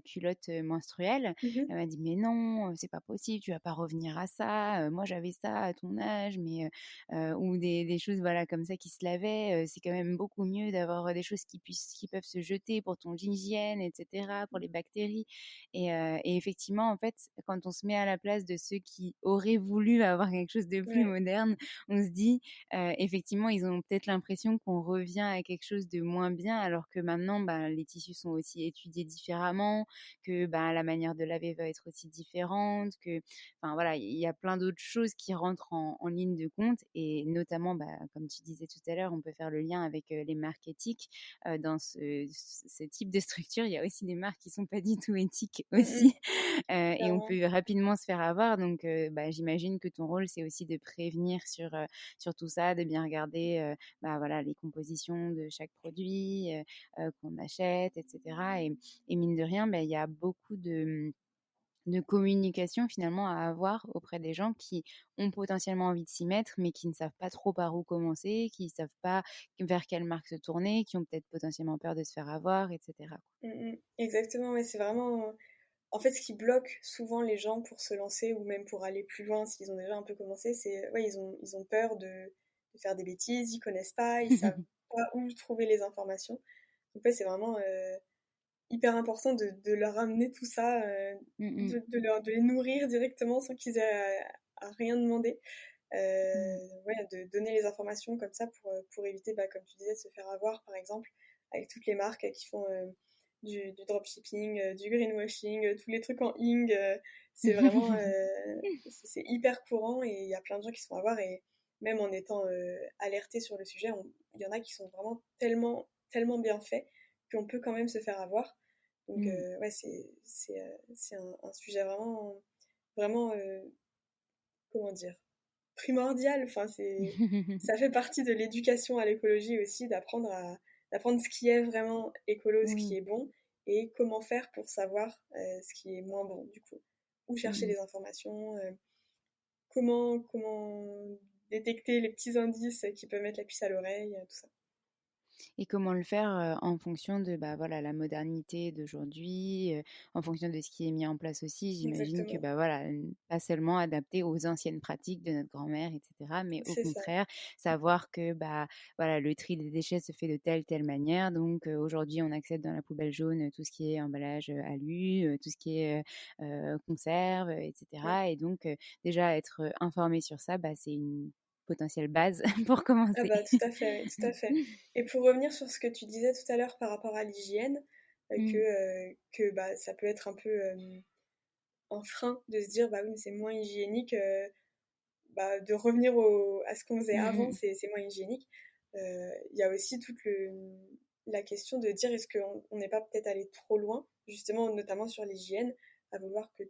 A: culottes menstruelles,
B: Mhm.
A: elle m'a dit mais non, c'est pas possible, tu vas pas revenir à ça. Moi, j'avais ça à ton âge, mais ou des choses voilà comme ça qui se lavaient. C'est quand même beaucoup mieux d'avoir des choses qui peuvent se jeter pour ton hygiène, etc., pour les bactéries. Et effectivement, en fait, quand on se met à la place de ceux qui auraient voulu avoir quelque chose de plus
B: Ouais,
A: moderne, on se dit, effectivement, ils ont peut-être l'impression qu'on revient à quelque chose de moins bien, alors que maintenant, les tissus sont aussi étudiés différemment, que la manière de laver va être aussi différente, que, enfin voilà, il y a plein d'autres choses qui rentrent en ligne de compte, et notamment, comme tu disais tout à l'heure, on peut faire le lien avec les marques éthiques. Dans ce type de structure, il y a aussi des marques qui sont pas du tout éthiques
B: mhm,
A: aussi, et on
B: clairement.
A: peut rapidement se faire avoir. Donc, j'imagine que ton rôle, c'est aussi de prévenir sur tout ça, de bien regarder, voilà, les compositions de chaque produit qu'on achète, etc. Et mine de rien, il y a beaucoup de communication finalement à avoir auprès des gens qui ont potentiellement envie de s'y mettre, mais qui ne savent pas trop par où commencer, qui ne savent pas vers quelle marque se tourner, qui ont peut-être potentiellement peur de se faire avoir, etc.
B: Exactement, ouais, c'est vraiment. En fait, ce qui bloque souvent les gens pour se lancer ou même pour aller plus loin s'ils ont déjà un peu commencé, c'est ouais, ils ont peur de faire des bêtises, ils connaissent pas, ils savent pas où trouver les informations. Donc ouais, c'est vraiment hyper important de leur amener tout ça,
A: Mm, mm,
B: de les nourrir directement sans qu'ils aient à rien demander. ouais, de donner les informations comme ça pour éviter, comme tu disais, de se faire avoir, par exemple, avec toutes les marques qui font du dropshipping, du greenwashing, tous les trucs en ing. C'est vraiment c'est hyper courant et il y a plein de gens qui se font avoir. Et même en étant alertés sur le sujet, il y en a qui sont vraiment tellement, tellement bien faits qu'on peut quand même se faire avoir. Donc, ouais, c'est un sujet vraiment, vraiment, comment dire, primordial. Enfin, ça fait partie de l'éducation à l'écologie aussi, d'apprendre ce qui est vraiment écolo, ce qui
A: Oui.
B: est bon, et comment faire pour savoir ce qui est moins bon, du coup. Où chercher les informations, comment détecter les petits indices qui peuvent mettre la puce à l'oreille, tout ça.
A: Et comment le faire en fonction de voilà, la modernité d'aujourd'hui, en fonction de ce qui est mis en place aussi. J'imagine que
B: Exactement.
A: voilà, pas seulement adapté aux anciennes pratiques de notre grand-mère, etc., mais au
B: C'est ça.
A: contraire, savoir que voilà, le tri des déchets se fait de telle manière. Donc aujourd'hui, on accepte dans la poubelle jaune tout ce qui est emballage alu, tout ce qui est conserve,
B: Ouais.
A: etc. Et donc déjà être informé sur ça, c'est une potentielle base pour
B: Ah
A: commencer.
B: bah tout à fait, oui, tout à fait. Et pour revenir sur ce que tu disais tout à l'heure par rapport à l'hygiène,
A: Mmh.
B: que ça peut être un peu un frein de se dire bah oui mais c'est moins hygiénique, de revenir à ce qu'on faisait
A: Mmh
B: avant,
A: mh.
B: c'est moins hygiénique. Il y a aussi toute la question de dire est-ce qu'on n'est pas peut-être allé trop loin, justement notamment sur l'hygiène, à vouloir que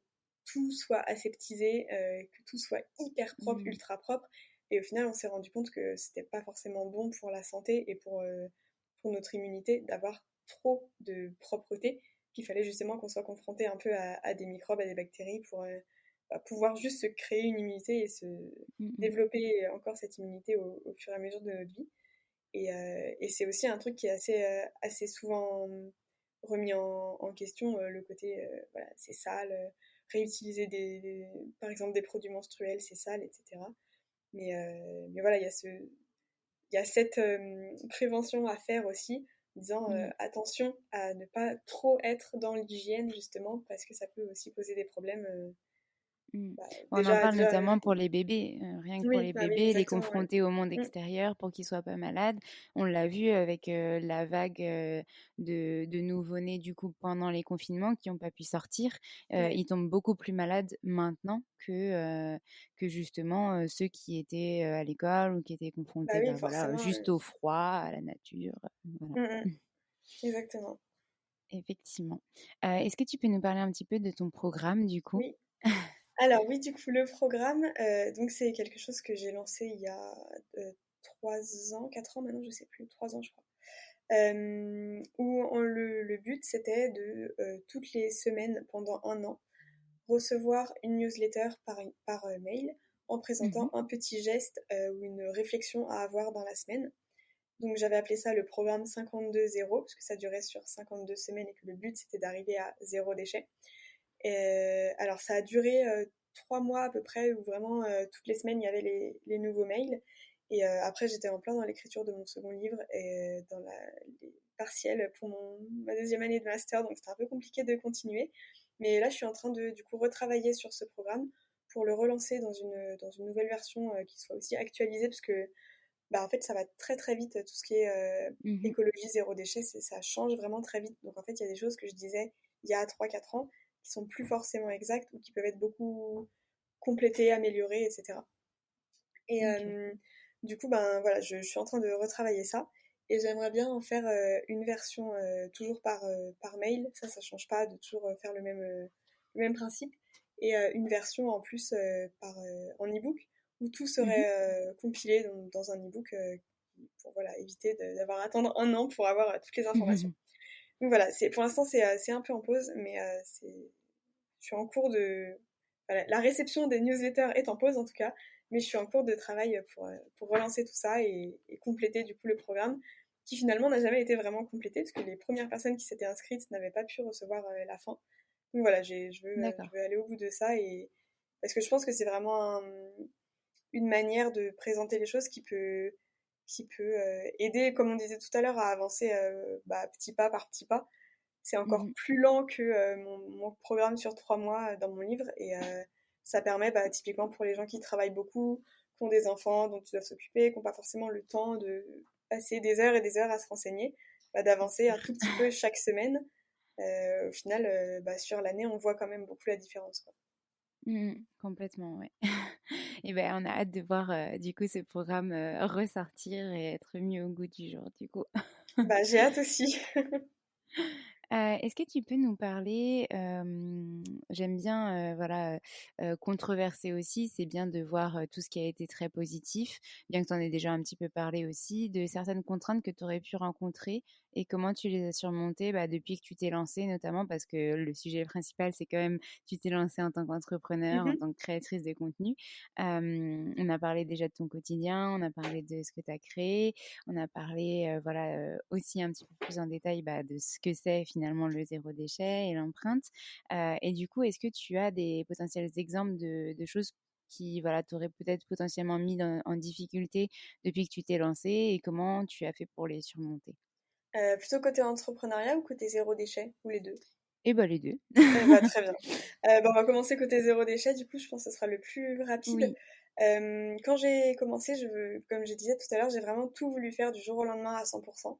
B: tout soit aseptisé, que tout soit hyper propre,
A: Mmh.
B: ultra propre. Et au final, on s'est rendu compte que c'était pas forcément bon pour la santé et pour notre immunité d'avoir trop de propreté, qu'il fallait justement qu'on soit confronté un peu à des microbes, à des bactéries pour pouvoir juste se créer une immunité et se
A: Mmh mh.
B: développer encore cette immunité au fur et à mesure de notre vie. Et c'est aussi un truc qui est assez souvent remis en question, le côté, voilà, c'est sale, réutiliser par exemple des produits menstruels, c'est sale, etc. Mais voilà, il y a cette prévention à faire aussi, en disant
A: Mmh.
B: attention à ne pas trop être dans l'hygiène, justement, parce que ça peut aussi poser des problèmes.
A: Mmh.
B: Bah,
A: On en parle
B: déjà,
A: notamment pour les bébés, rien que pour
B: oui,
A: les
B: bah oui,
A: bébés, les
B: exactement, ouais.
A: confronter au monde
B: Mmh,
A: extérieur pour qu'ils soient pas malades. On l'a vu avec, la vague, de nouveau-nés du coup pendant les confinements qui ont pas pu sortir.
B: ouais.
A: Ils tombent beaucoup plus malades maintenant que justement, ceux qui étaient, à l'école ou qui étaient
B: Bah
A: confrontés,
B: oui,
A: voilà,
B: forcément,
A: juste au froid, à la nature, voilà.
B: mmh, exactement.
A: Effectivement. Est-ce que tu peux nous parler un petit peu de ton programme du coup?
B: Oui. Alors oui, du coup, le programme, donc c'est quelque chose que j'ai lancé il y a 3 ans, 4 ans maintenant, je sais plus, 3 ans je crois. Où le but c'était de toutes les semaines pendant un an recevoir une newsletter par mail en
A: Mmh.
B: présentant un petit geste ou une réflexion à avoir dans la semaine. Donc j'avais appelé ça le programme 52-0 parce que ça durait sur 52 semaines et que le but c'était d'arriver à zéro déchet. Alors ça a duré 3 mois à peu près où vraiment toutes les semaines il y avait les nouveaux mails. Et après j'étais en plein dans l'écriture de mon second livre et dans les partiels pour ma deuxième année de master, donc c'était un peu compliqué de continuer. Mais là je suis en train de du coup retravailler sur ce programme pour le relancer dans une nouvelle version qui soit aussi actualisée parce que en fait ça va très très vite tout ce qui est
A: Mmh.
B: écologie zéro déchet, ça change vraiment très vite. Donc en fait il y a des choses que je disais il y a 3-4 ans qui sont plus forcément exactes ou qui peuvent être beaucoup complétées, améliorées, etc. Et
A: OK.
B: du coup, voilà, je suis en train de retravailler ça. Et j'aimerais bien en faire une version toujours par mail. Ça change pas de toujours faire le même principe. Et une version en plus en e-book où tout
A: Mmh.
B: serait compilé dans un e-book pour voilà, éviter d'avoir à attendre un an pour avoir toutes les informations. Donc voilà, pour l'instant c'est un peu en pause, mais je suis en cours de... Voilà, la réception des newsletters est en pause en tout cas, mais je suis en cours de travail pour relancer tout ça et compléter du coup le programme qui finalement n'a jamais été vraiment complété parce que les premières personnes qui s'étaient inscrites n'avaient pas pu recevoir la fin. Donc voilà, je
A: D'accord.
B: veux aller au bout de ça parce que je pense que c'est vraiment une manière de présenter les choses qui peut aider, comme on disait tout à l'heure, à avancer petit pas par petit pas. C'est encore
A: Mmh.
B: plus lent que mon programme sur 3 mois dans mon livre et ça permet typiquement pour les gens qui travaillent beaucoup, qui ont des enfants dont ils doivent s'occuper, qui n'ont pas forcément le temps de passer des heures et des heures à se renseigner, d'avancer un tout petit peu chaque semaine. Au final, sur l'année, on voit quand même beaucoup la différence, quoi.
A: Complètement, ouais. Et ben, on a hâte de voir du coup ce programme ressortir et être mis au goût du jour, du coup.
B: J'ai hâte aussi.
A: Est-ce que tu peux nous parler, j'aime bien, controverser aussi, c'est bien de voir, tout ce qui a été très positif, bien que tu en aies déjà un petit peu parlé aussi, de certaines contraintes que tu aurais pu rencontrer et comment tu les as surmontées, depuis que tu t'es lancée notamment parce que le sujet principal, c'est quand même tu t'es lancée en tant qu'entrepreneur, en
B: Mmh.
A: tant que créatrice de contenu. On a parlé déjà de ton quotidien, on a parlé de ce que tu as créé, on a parlé aussi un petit peu plus en détail de ce que c'est finalement le zéro déchet et l'empreinte. Et du coup, est-ce que tu as des potentiels exemples de choses qui t'auraient peut-être potentiellement mis en difficulté depuis que tu t'es lancée et comment tu as fait pour les surmonter?
B: Plutôt côté entrepreneuriat ou côté zéro déchet? Ou les deux?
A: Et les deux.
B: Très bien. On va commencer côté zéro déchet, du coup, je pense que ce sera le plus rapide.
A: Oui.
B: Quand j'ai commencé, comme je disais tout à l'heure, j'ai vraiment tout voulu faire du jour au lendemain à 100%.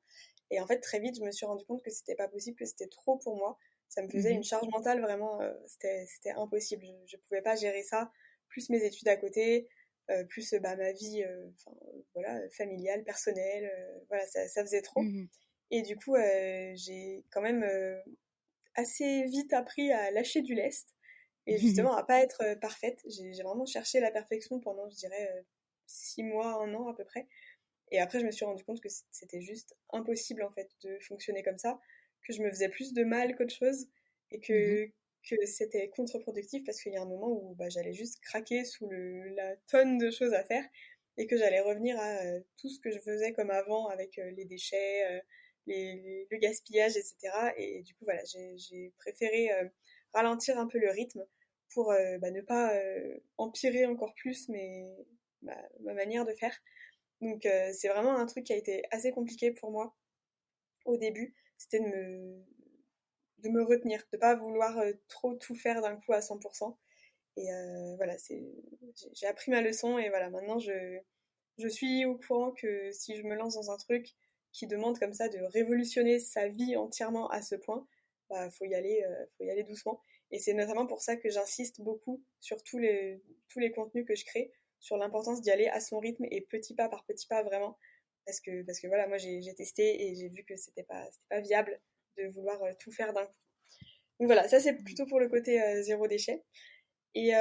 B: Et en fait, très vite, je me suis rendu compte que c'était pas possible, que c'était trop pour moi. Ça me faisait une
A: Mhm.
B: charge mentale, vraiment, c'était impossible. Je pouvais pas gérer ça, plus mes études à côté, plus ma vie familiale, personnelle, voilà, ça faisait trop.
A: Mhm.
B: Et du coup, j'ai quand même assez vite appris à lâcher du lest et justement à pas être parfaite. J'ai vraiment cherché la perfection pendant, je dirais, 6 mois, 1 an à peu près. Et après, je me suis rendu compte que c'était juste impossible en fait de fonctionner comme ça, que je me faisais plus de mal qu'autre chose et
A: Mhm.
B: que c'était contre-productif parce qu'il y a un moment où j'allais juste craquer sous la tonne de choses à faire et que j'allais revenir à tout ce que je faisais comme avant avec les déchets, le gaspillage, etc. Et du coup, voilà, j'ai préféré ralentir un peu le rythme pour ne pas empirer encore plus ma manière de faire. Donc c'est vraiment un truc qui a été assez compliqué pour moi au début, c'était de me retenir, de pas vouloir trop tout faire d'un coup à 100%. Et voilà, j'ai appris ma leçon et voilà, maintenant je suis au courant que si je me lance dans un truc qui demande comme ça de révolutionner sa vie entièrement à ce point, faut y aller doucement. Et c'est notamment pour ça que j'insiste beaucoup sur tous les contenus que je crée, sur l'importance d'y aller à son rythme et petit pas par petit pas vraiment. Parce que voilà, moi j'ai testé et j'ai vu que c'était pas viable de vouloir tout faire d'un coup. Donc voilà, ça c'est plutôt pour le côté zéro déchet. Et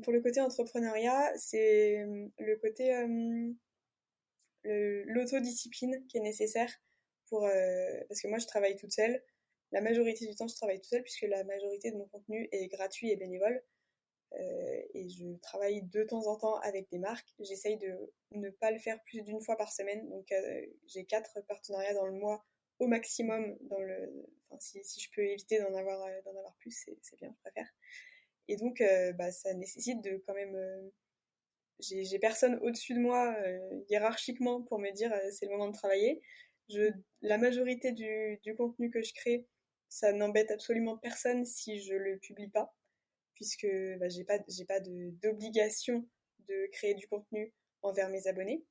B: pour le côté entrepreneuriat, c'est le côté l'autodiscipline qui est nécessaire parce que moi je travaille toute seule. La majorité du temps je travaille toute seule puisque la majorité de mon contenu est gratuit et bénévole. Et je travaille de temps en temps avec des marques. J'essaye de ne pas le faire plus d'une fois par semaine. Donc j'ai 4 partenariats dans le mois au maximum. Enfin, si je peux éviter d'en avoir plus, c'est bien, je préfère. Et donc ça nécessite de quand même j'ai personne au-dessus de moi hiérarchiquement pour me dire c'est le moment de travailler. La majorité du contenu que je crée, ça n'embête absolument personne si je le publie pas, puisque j'ai pas d'obligation de créer du contenu envers mes abonnés.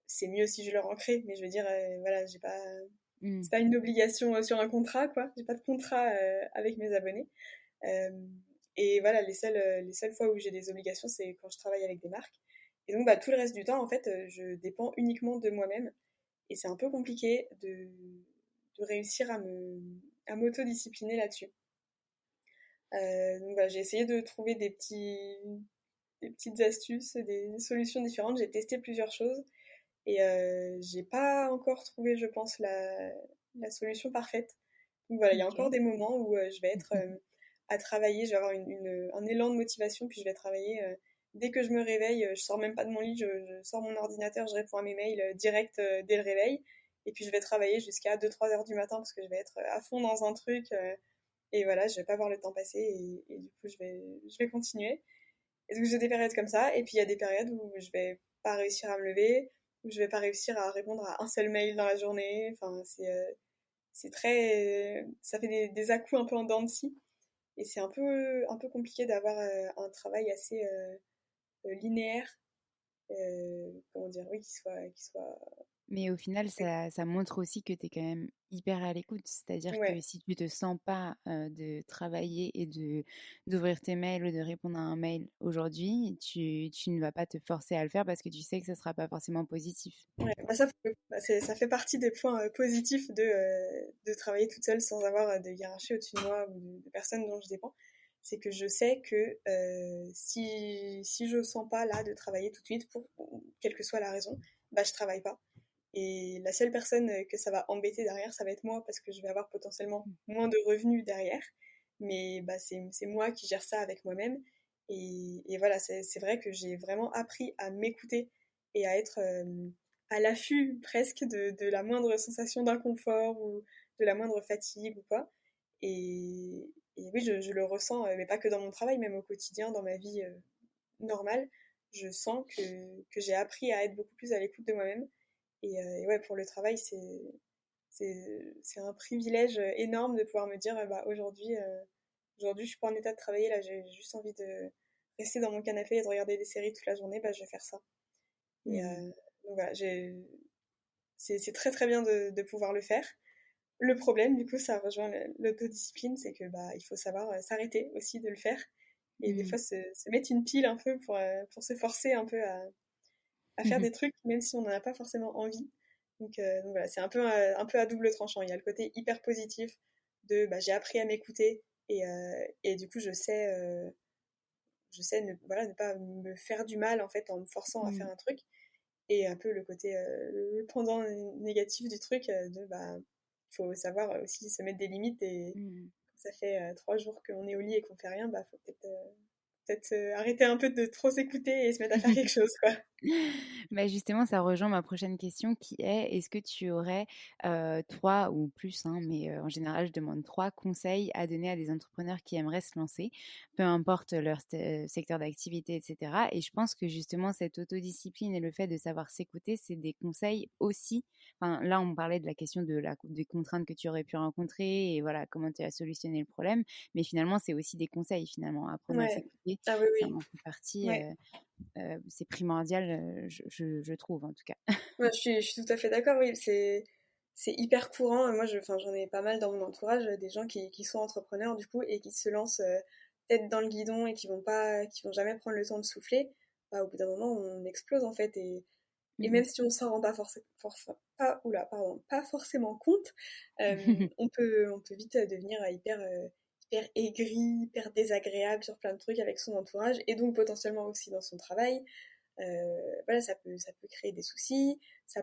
B: C'est mieux si je leur en crée, mais je veux dire, voilà, j'ai pas, c'est
A: Mhm.
B: pas une obligation sur un contrat, quoi. J'ai pas de contrat avec mes abonnés. Euh, et voilà, les seules fois où j'ai des obligations, c'est quand je travaille avec des marques. Et donc, tout le reste du temps, en fait, je dépends uniquement de moi-même. Et c'est un peu compliqué de réussir à m'autodiscipliner là-dessus. Donc voilà, j'ai essayé de trouver des petites astuces, des solutions différentes. J'ai testé plusieurs choses et j'ai pas encore trouvé, je pense, la solution parfaite. Donc voilà, il y a encore
A: Ok.
B: des moments où je vais être à travailler, je vais avoir un élan de motivation, puis je vais travailler. Dès que je me réveille, je sors même pas de mon lit, je sors mon ordinateur, je réponds à mes mails direct dès le réveil. Et puis je vais travailler jusqu'à 2-3 heures du matin parce que je vais être à fond dans un truc. Et voilà, je vais pas voir le temps passer et du coup je vais continuer. Et donc j'ai des périodes comme ça, et puis il y a des périodes où je vais pas réussir à me lever, où je vais pas réussir à répondre à un seul mail dans la journée. Enfin, c'est très, ça fait des à-coups un peu en dents de scie, et c'est un peu compliqué d'avoir un travail assez linéaire comment dire, oui, qui soit...
A: Mais au final, ça montre aussi que tu es quand même hyper à l'écoute. C'est-à-dire que
B: Ouais,
A: si tu te sens pas de travailler et d'ouvrir tes mails ou de répondre à un mail aujourd'hui, tu ne vas pas te forcer à le faire parce que tu sais que ça sera pas forcément positif.
B: ouais. Bah, ça, ça fait partie des points positifs de travailler toute seule sans avoir de hiérarchie au-dessus de moi ou de personnes dont je dépends. C'est que je sais que si je sens pas là de travailler tout de suite, pour quelle que soit la raison, bah je travaille pas. Et la seule personne que ça va embêter derrière, ça va être moi parce que je vais avoir potentiellement moins de revenus derrière. Mais bah, c'est moi qui gère ça avec moi-même. Et voilà, c'est vrai que j'ai vraiment appris à m'écouter et à être à l'affût presque de la moindre sensation d'inconfort ou de la moindre fatigue ou quoi. Et oui, je le ressens, mais pas que dans mon travail, même au quotidien, dans ma vie normale. Je sens que j'ai appris à être beaucoup plus à l'écoute de moi-même. Et ouais, pour le travail, c'est un privilège énorme de pouvoir me dire bah, aujourd'hui, je suis pas en état de travailler, là, j'ai juste envie de rester dans mon canapé et de regarder des séries toute la journée, bah, je vais faire ça. Et
A: Mmh.
B: donc voilà, c'est très très bien de pouvoir le faire. Le problème, du coup, ça rejoint l'autodiscipline, c'est que bah, il faut savoir s'arrêter aussi de le faire. Et des
A: Mmh.
B: fois, se mettre une pile un peu pour se forcer un peu à faire des trucs, même si on n'en a pas forcément envie. Donc voilà, c'est un peu à double tranchant. Il y a le côté hyper positif de bah, j'ai appris à m'écouter et du coup, je sais voilà, ne pas me faire du mal en fait en me forçant à faire
A: Mmh.
B: un truc. Et un peu le côté, le pendant négatif du truc de bah, faut savoir aussi se mettre des limites et
A: Mmh.
B: quand ça fait 3 jours qu'on est au lit et qu'on fait rien, bah faut peut-être arrêter un peu de trop s'écouter et se mettre à faire quelque chose, quoi.
A: Bah justement, ça rejoint ma prochaine question qui est, est-ce que tu aurais 3 ou plus, hein, mais en général, je demande 3 conseils à donner à des entrepreneurs qui aimeraient se lancer, peu importe leur secteur d'activité, etc. Et je pense que justement, cette autodiscipline et le fait de savoir s'écouter, c'est des conseils aussi. Enfin, là, on parlait de la question des contraintes que tu aurais pu rencontrer et voilà, comment tu as solutionné le problème. Mais finalement, c'est aussi des conseils, finalement. Apprendre à
B: Ouais.
A: s'écouter,
B: Ah oui,
A: ça
B: oui.
A: en fait partie.
B: Ouais.
A: C'est primordial, je trouve en tout cas.
B: Ouais, je suis tout à fait d'accord, oui, c'est hyper courant. Et moi, enfin, j'en ai pas mal dans mon entourage, des gens qui sont entrepreneurs du coup et qui se lancent tête dans le guidon et qui vont jamais prendre le temps de souffler. Bah, au bout d'un moment, on explose en fait. Et
A: Mmh
B: même si on s'en rend pas forcément compte,
A: mh.
B: on peut vite devenir hyper aigri, hyper désagréable sur plein de trucs avec son entourage et donc potentiellement aussi dans son travail. Voilà, ça peut créer des soucis, ça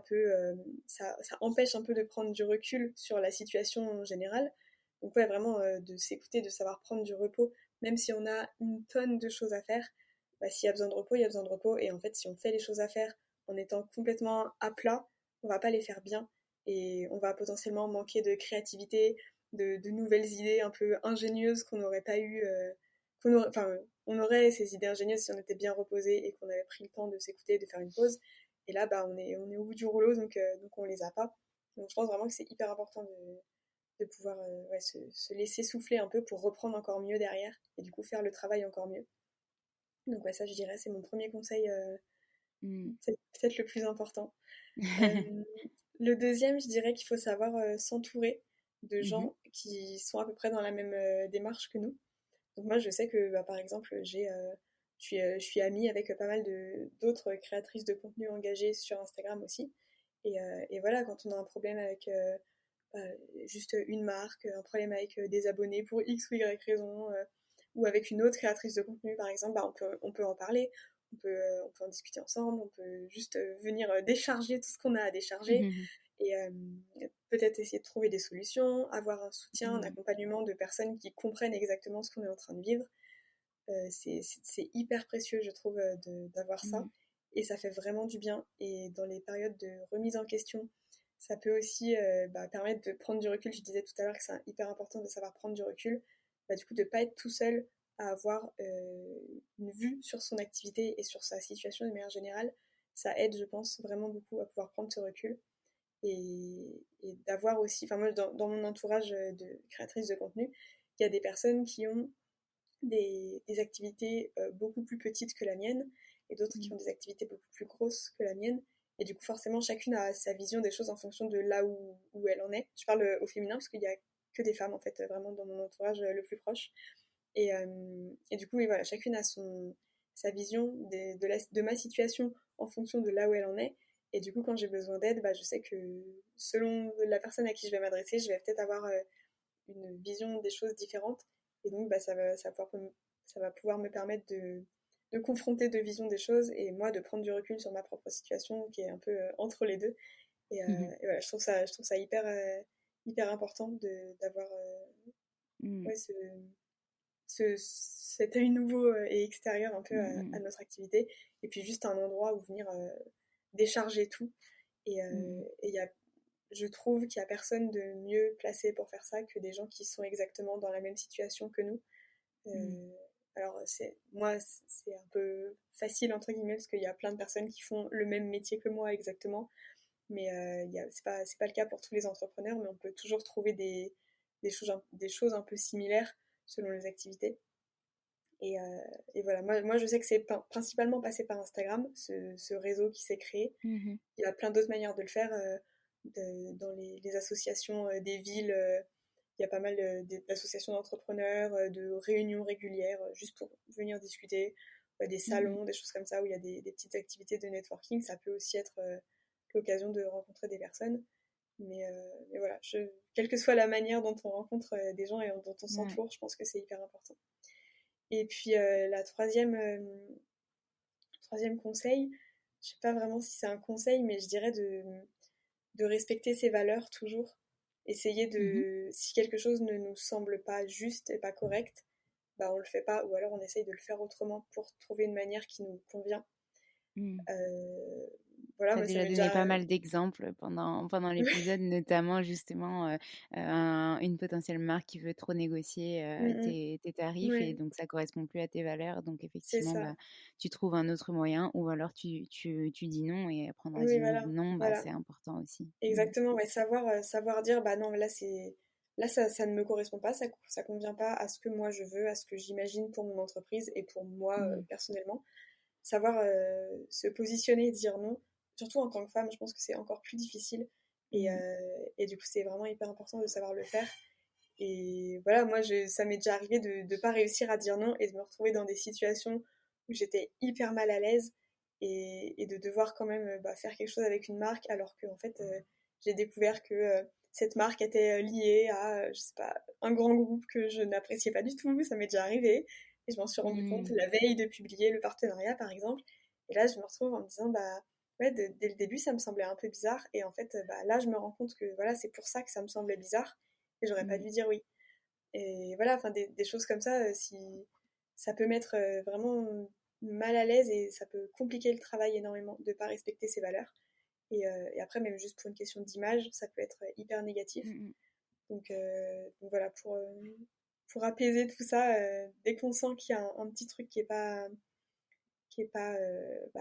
B: empêche un peu de prendre du recul sur la situation en général. Donc ouais, vraiment de s'écouter, de savoir prendre du repos, même si on a une tonne de choses à faire, bah, s'il y a besoin de repos, il y a besoin de repos. Et en fait, si on fait les choses à faire en étant complètement à plat, on va pas les faire bien et on va potentiellement manquer de créativité, de nouvelles idées un peu ingénieuses qu'on n'aurait pas eu, enfin, on aurait ces idées ingénieuses si on était bien reposé et qu'on avait pris le temps de s'écouter, de faire une pause. Et là, bah, on est au bout du rouleau, donc on les a pas. Donc je pense vraiment que c'est hyper important de pouvoir ouais, se laisser souffler un peu pour reprendre encore mieux derrière et du coup faire le travail encore mieux. Donc ouais, ça je dirais, c'est mon premier conseil,
A: Mmh.
B: c'est peut-être le plus important. Euh, le deuxième, je dirais qu'il faut savoir s'entourer de
A: Mmh mh.
B: gens qui sont à peu près dans la même démarche que nous. Donc moi, je sais que, bah, par exemple, je suis amie avec pas mal d'autres créatrices de contenu engagées sur Instagram aussi. Et voilà, quand on a un problème avec bah, juste une marque, un problème avec des abonnés pour X ou Y raison, ou avec une autre créatrice de contenu, par exemple, bah, on peut en parler, on peut en discuter ensemble, on peut juste venir décharger tout ce qu'on a à décharger
A: Mmh.
B: et peut-être essayer de trouver des solutions, avoir un soutien, un
A: Mmh.
B: accompagnement de personnes qui comprennent exactement ce qu'on est en train de vivre. C'est hyper précieux, je trouve, d'avoir ça.
A: Mmh.
B: Et ça fait vraiment du bien. Et dans les périodes de remise en question, ça peut aussi bah, permettre de prendre du recul. Je disais tout à l'heure que c'est hyper important de savoir prendre du recul. Bah, du coup, de ne pas être tout seul à avoir une vue sur son activité et sur sa situation de manière générale. Ça aide, je pense, vraiment beaucoup à pouvoir prendre ce recul. Et d'avoir aussi, enfin moi dans mon entourage de créatrices de contenu, il y a des personnes qui ont des activités beaucoup plus petites que la mienne et d'autres qui ont des activités beaucoup plus grosses que la mienne. Et du coup, forcément, chacune a sa vision des choses en fonction de là où elle en est. Je parle au féminin parce qu'il y a que des femmes, en fait, vraiment dans mon entourage le plus proche. Et du coup, oui, voilà, chacune a sa vision de ma situation en fonction de là où elle en est. Et du coup, quand j'ai besoin d'aide, je sais que selon la personne à qui je vais m'adresser, je vais peut-être avoir une vision des choses différentes. Et donc, ça va pouvoir me permettre de confronter deux visions des choses et moi de prendre du recul sur ma propre situation qui est un peu entre les deux. Et voilà, je trouve ça hyper important d'avoir ouais, cet œil nouveau et extérieur un peu à notre activité. Et puis juste un endroit où venir décharger tout. Et je trouve qu'il n'y a personne de mieux placé pour faire ça que des gens qui sont exactement dans la même situation que nous. Alors, moi, c'est un peu facile, entre guillemets, parce qu'il y a plein de personnes qui font le même métier que moi exactement. Mais c'est pas le cas pour tous les entrepreneurs, mais on peut toujours trouver des choses un peu similaires selon les activités. Et voilà, moi, je sais que c'est principalement passé par Instagram, ce réseau qui s'est créé. Il y a plein d'autres manières de le faire. Dans les associations des villes, il y a pas mal d'associations d'entrepreneurs, de réunions régulières, juste pour venir discuter, des salons, des choses comme ça, où il y a des petites activités de networking. Ça peut aussi être l'occasion de rencontrer des personnes. Mais voilà, quelle que soit la manière dont on rencontre des gens et dont on s'entoure, je pense que c'est hyper important. Et puis la troisième conseil, je sais pas vraiment si c'est un conseil, mais je dirais de respecter ses valeurs toujours. Essayer si quelque chose ne nous semble pas juste et pas correct, on le fait pas, ou alors on essaye de le faire autrement pour trouver une manière qui nous convient. Voilà,
A: tu as déjà donné pas mal d'exemples pendant l'épisode, notamment justement une potentielle marque qui veut trop négocier tes tarifs et donc ça correspond plus à tes valeurs. Donc effectivement, tu trouves un autre moyen ou alors tu dis non et apprendre à dire non, c'est important aussi.
B: Exactement, ouais, savoir dire non, là ça ne me correspond pas, ça convient pas à ce que moi je veux, à ce que j'imagine pour mon entreprise et pour moi personnellement. Savoir se positionner et dire non, surtout en tant que femme, je pense que c'est encore plus difficile. Et du coup, c'est vraiment hyper important de savoir le faire. Et voilà, moi, ça m'est déjà arrivé de ne pas réussir à dire non et de me retrouver dans des situations où j'étais hyper mal à l'aise et de devoir quand même faire quelque chose avec une marque alors que en fait, j'ai découvert que cette marque était liée à, je sais pas, un grand groupe que je n'appréciais pas du tout. Ça m'est déjà arrivé. Et je m'en suis rendu compte la veille de publier le partenariat, par exemple. Et là, je me retrouve en me disant, ouais, dès le début, ça me semblait un peu bizarre. Et en fait, là, je me rends compte que voilà, c'est pour ça que ça me semblait bizarre. Et j'aurais pas dû dire oui. Et voilà, enfin, des choses comme ça, si ça peut mettre vraiment mal à l'aise et ça peut compliquer le travail énormément de pas respecter ses valeurs. Et après, même juste pour une question d'image, ça peut être hyper négatif. Donc voilà, pour apaiser tout ça, dès qu'on sent qu'il y a un petit truc qui est pas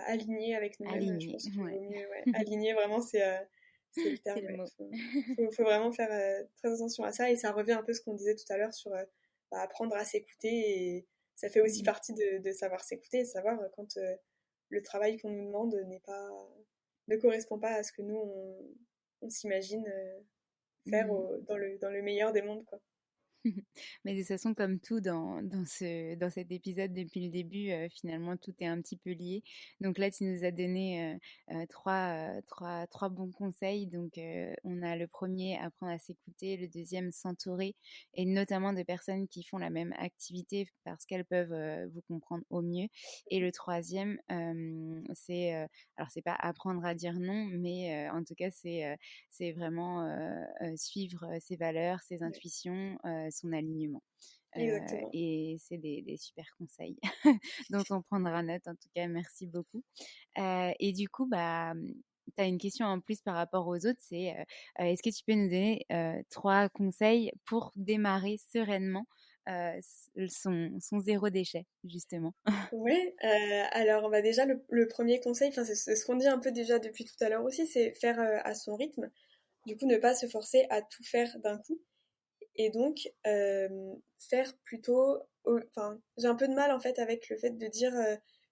B: aligné avec nous-mêmes, je pense qu'il vaut mieux aligner, vraiment c'est le terme.
A: C'est le mot.
B: Faut vraiment faire très attention à ça, et ça revient un peu à ce qu'on disait tout à l'heure sur apprendre à s'écouter, et ça fait aussi partie de savoir s'écouter, et savoir quand le travail qu'on nous demande ne correspond pas à ce que nous on s'imagine faire dans le meilleur des mondes, quoi.
A: Mais de toute façon, comme tout dans cet épisode depuis le début, finalement, tout est un petit peu lié. Donc là, tu nous as donné trois bons conseils. Donc, on a le premier, apprendre à s'écouter. Le deuxième, s'entourer. Et notamment de personnes qui font la même activité parce qu'elles peuvent vous comprendre au mieux. Et le troisième, alors c'est pas apprendre à dire non, mais en tout cas, c'est vraiment suivre ses valeurs, ses intuitions, son alignement. Et c'est des super conseils dont on prendra note. En tout cas, merci beaucoup. Et du coup, tu as une question en plus par rapport aux autres, c'est est-ce que tu peux nous donner 3 conseils pour démarrer sereinement son zéro déchet, justement?
B: Ouais, alors déjà le premier conseil, c'est ce qu'on dit un peu déjà depuis tout à l'heure aussi, c'est faire à son rythme. Du coup, ne pas se forcer à tout faire d'un coup. Et donc, faire plutôt... Enfin, j'ai un peu de mal en fait avec le fait de dire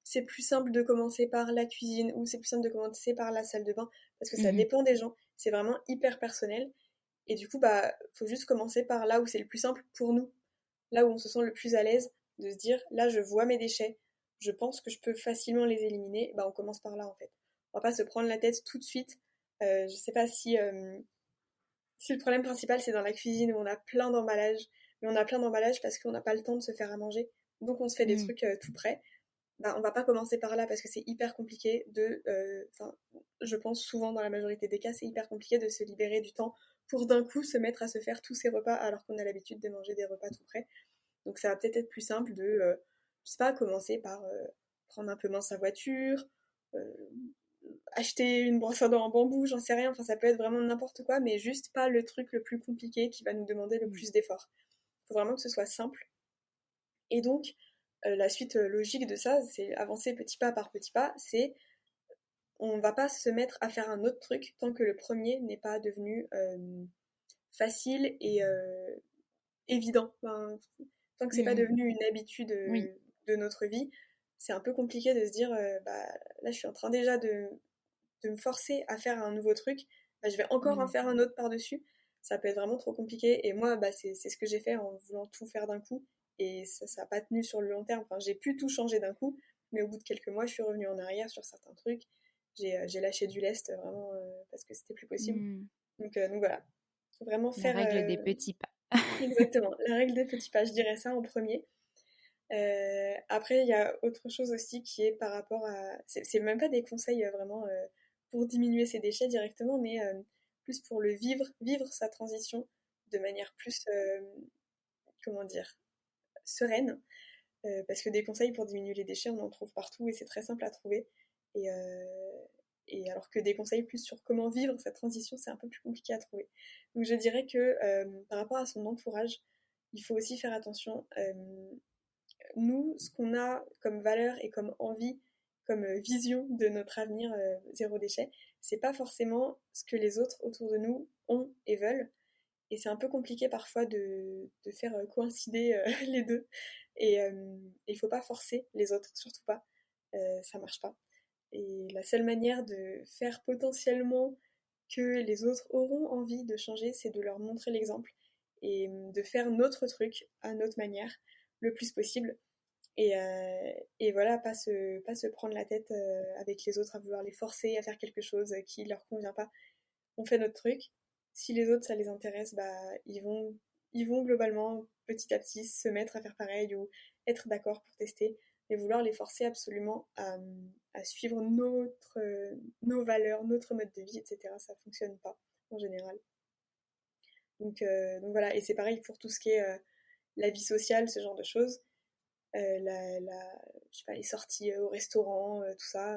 B: c'est plus simple de commencer par la cuisine ou c'est plus simple de commencer par la salle de bain, parce que ça dépend des gens, c'est vraiment hyper personnel. Et du coup, faut juste commencer par là où c'est le plus simple pour nous, là où on se sent le plus à l'aise, de se dire, là, je vois mes déchets, je pense que je peux facilement les éliminer, on commence par là, en fait. On va pas se prendre la tête tout de suite. Je sais pas si le problème principal, c'est dans la cuisine où on a plein d'emballages, mais on a plein d'emballages parce qu'on n'a pas le temps de se faire à manger, donc on se fait des trucs tout prêts. On va pas commencer par là parce que c'est hyper compliqué je pense souvent dans la majorité des cas, c'est hyper compliqué de se libérer du temps pour d'un coup se mettre à se faire tous ces repas alors qu'on a l'habitude de manger des repas tout prêts. Donc ça va peut-être être plus simple de, je sais pas, commencer par prendre un peu moins sa voiture, acheter une brosse à dents en bambou, j'en sais rien, enfin ça peut être vraiment n'importe quoi, mais juste pas le truc le plus compliqué qui va nous demander le plus d'efforts. Il faut vraiment que ce soit simple. Et donc, la suite logique de ça, c'est avancer petit pas par petit pas, c'est on va pas se mettre à faire un autre truc tant que le premier n'est pas devenu facile et évident. Enfin, tant que c'est pas devenu une habitude de notre vie, c'est un peu compliqué de se dire là je suis en train déjà de me forcer à faire un nouveau truc, je vais encore en faire un autre par-dessus. Ça peut être vraiment trop compliqué. Et moi, c'est ce que j'ai fait en voulant tout faire d'un coup. Et ça n'a pas tenu sur le long terme. Enfin, j'ai pu tout changer d'un coup, mais au bout de quelques mois, je suis revenue en arrière sur certains trucs. J'ai lâché du lest vraiment parce que c'était plus possible. Donc voilà, faut vraiment faire...
A: La règle des petits pas.
B: Exactement, la règle des petits pas, je dirais ça en premier. Après, il y a autre chose aussi qui est par rapport à... C'est même pas des conseils vraiment pour diminuer ses déchets directement, mais plus pour vivre sa transition de manière plus, comment dire, sereine. Parce que des conseils pour diminuer les déchets, on en trouve partout et c'est très simple à trouver. Et, alors que des conseils plus sur comment vivre sa transition, c'est un peu plus compliqué à trouver. Donc je dirais que par rapport à son entourage, il faut aussi faire attention. Nous, ce qu'on a comme valeur et comme envie, comme vision de notre avenir zéro déchet, c'est pas forcément ce que les autres autour de nous ont et veulent. Et c'est un peu compliqué parfois de faire coïncider les deux. Et il faut pas forcer les autres, surtout pas. Ça marche pas. Et la seule manière de faire potentiellement que les autres auront envie de changer, c'est de leur montrer l'exemple et de faire notre truc à notre manière le plus possible. Et voilà, pas se prendre la tête avec les autres à vouloir les forcer à faire quelque chose qui leur convient pas. On fait notre truc. Si les autres, ça les intéresse, ils vont globalement, petit à petit, se mettre à faire pareil ou être d'accord pour tester. Mais vouloir les forcer absolument à suivre nos valeurs, notre mode de vie, etc., ça fonctionne pas, en général. Donc voilà, et c'est pareil pour tout ce qui est la vie sociale, ce genre de choses. Je sais pas, les sorties au restaurant, tout ça.